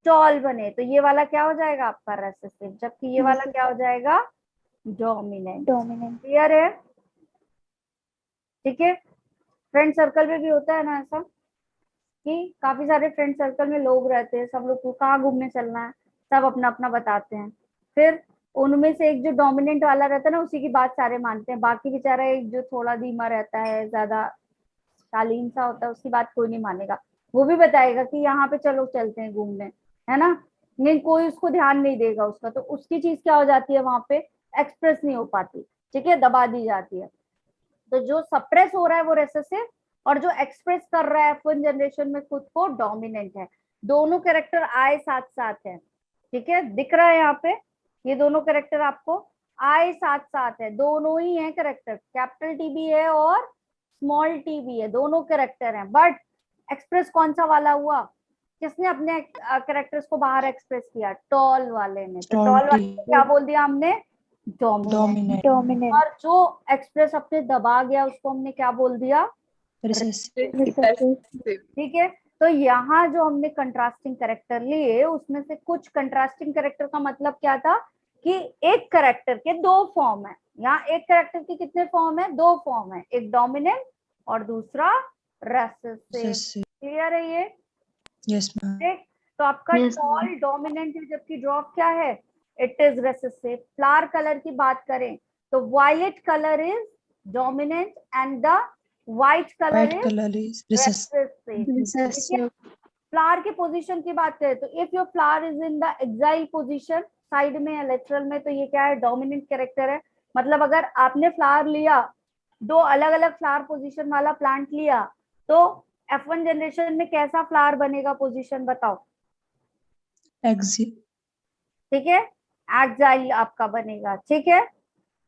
टॉल बने, तो ये वाला क्या हो जाएगा आपका रेसेसिव, जबकि ये वाला क्या हो जाएगा, डोमिनेंट। Dominant. क्लियर है, ठीक है। फ्रेंड सर्कल में भी होता है ना ऐसा, कि काफी सारे फ्रेंड सर्कल में लोग रहते हैं, सब लोग को कहाँ घूमने चलना है, सब अपना अपना बताते हैं, फिर उनमें से एक जो डोमिनेंट वाला रहता है ना उसी की बात सारे मानते हैं, बाकी बेचारा एक जो थोड़ा धीमा रहता है, ज्यादा शालीन सा होता है, उसकी बात कोई नहीं मानेगा। वो भी बताएगा कि यहाँ पे चलो चलते हैं घूमने, है ना, लेकिन कोई उसको ध्यान नहीं देगा उसका, तो उसकी चीज क्या हो जाती है वहां पे, एक्सप्रेस नहीं हो पाती, ठीक है, दबा दी जाती है। तो जो सप्रेस हो रहा है वो रेसेसिव, और जो एक्सप्रेस कर रहा है F1 जनरेशन में खुद को, डोमिनेंट है। दोनों कैरेक्टर आए साथ साथ है, ठीक है, दिख रहा है यहाँ पे, ये दोनों कैरेक्टर आपको आए साथ साथ है, दोनों ही है कैरेक्टर, कैपिटल T भी है और स्मॉल t भी है, दोनों कैरेक्टर हैं, बट एक्सप्रेस कौन सा वाला हुआ, किसने अपने कैरेक्टर्स को बाहर एक्सप्रेस किया, टॉल वाले ने। तो Tall टॉल वाले T. को क्या बोल दिया हमने, डोमिनेंट। Dominant. Dominant. और जो एक्सप्रेस अपने दबा गया उसको हमने क्या बोल दिया, Recessive. Recessive. ठीक है। तो यहाँ जो हमने कंट्रास्टिंग कैरेक्टर लिए उसमें से कुछ कंट्रास्टिंग कैरेक्टर का मतलब क्या था, कि एक कैरेक्टर के दो फॉर्म है, यहाँ एक कैरेक्टर के कितने फॉर्म है, दो फॉर्म है, एक डोमिनेंट और दूसरा रेसेसिव। Recessive. क्लियर है ये? Yes, ma'am. ठीक, तो आपका Yes, टॉल डोमिनेंट है जबकि ड्रॉप क्या है? It is recessive. Flower colour की बात करें तो violet colour is dominant and the white colour White is color is recessive. Recessive. Flower की पोजीशन की बात करें तो if your flower is in the axile position, side में या लेटरल में, तो ये क्या है? डोमिनेंट कैरेक्टर है। मतलब अगर आपने फ्लावर लिया, दो अलग अलग फ्लावर पोजीशन वाला प्लांट लिया, तो F1 जनरेशन में कैसा फ्लावर बनेगा? पोजीशन बताओ। Exit. ठीक है, एक्साइल आपका बनेगा। ठीक है,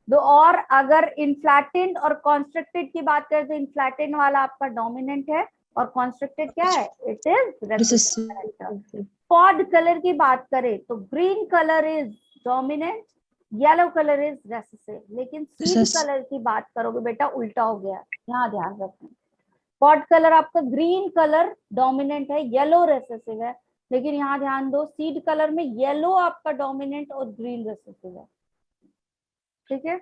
दो और अगर इनफ्लैटेंड और कॉन्स्ट्रक्टेड की बात करें तो इनफ्लैटेंड वाला आपका डोमिनेंट है और कॉन्स्ट्रक्टेड क्या है? It is recessive character. Pod colour की बात करें तो green colour is dominant, yellow colour is recessive. लेकिन सीड Recessive. कलर की बात करोगे बेटा उल्टा हो गया, यहाँ ध्यान रखना। पॉड कलर आपका ग्रीन कलर डोमिनेंट है, येलो रेसेसिव है। लेकिन यहाँ ध्यान दो, सीड कलर में येलो आपका डोमिनेंट और ग्रीन रेसेसिव है। ठीक है,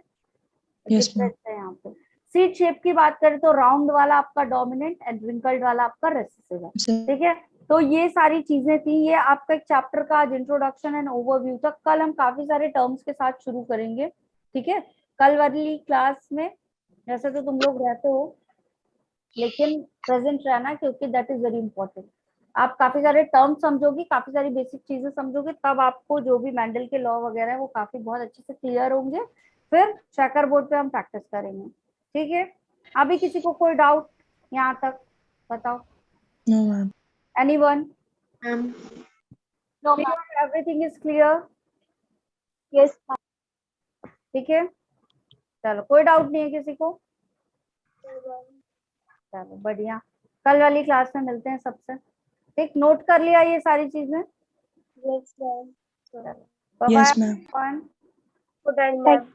Yes, ma'am. डिफरेंस है यहाँ पे। सीड शेप की बात करें तो राउंड वाला आपका डोमिनेंट एंड रिंकल्ड वाला आपका रेसेसिव है। Recessive. ठीक है, तो ये सारी चीजें थी। ये आपका एक चैप्टर का आज इंट्रोडक्शन एंड ओवरव्यू था। कल हम काफी सारे टर्म्स के साथ शुरू करेंगे। ठीक है, कल वाली क्लास में जैसे तो तुम लोग रहते हो, लेकिन प्रेजेंट रहना, क्योंकि दैट इज वेरी इंपॉर्टेंट। आप काफी सारे टर्म्स समझोगे, काफी सारी बेसिक चीजें समझोगे, तब आपको जो भी मेंडल के लॉ वगैरह है वो काफी बहुत अच्छे से क्लियर होंगे। फिर चेकर बोर्ड पे हम प्रैक्टिस करेंगे। ठीक है, अभी किसी को कोई डाउट यहाँ तक? बताओ। No, ma'am. Anyone? No, ma'am. Everything is clear? Yes, ma'am. ठीक है, चलो, कोई डाउट नहीं है किसी को? चलो बढ़िया, कल वाली क्लास में मिलते हैं सबसे। ठीक, नोट कर लिया ये सारी चीजें? Yes, ma'am. Bye Yes, ma'am. Bye. Good night, ma'am.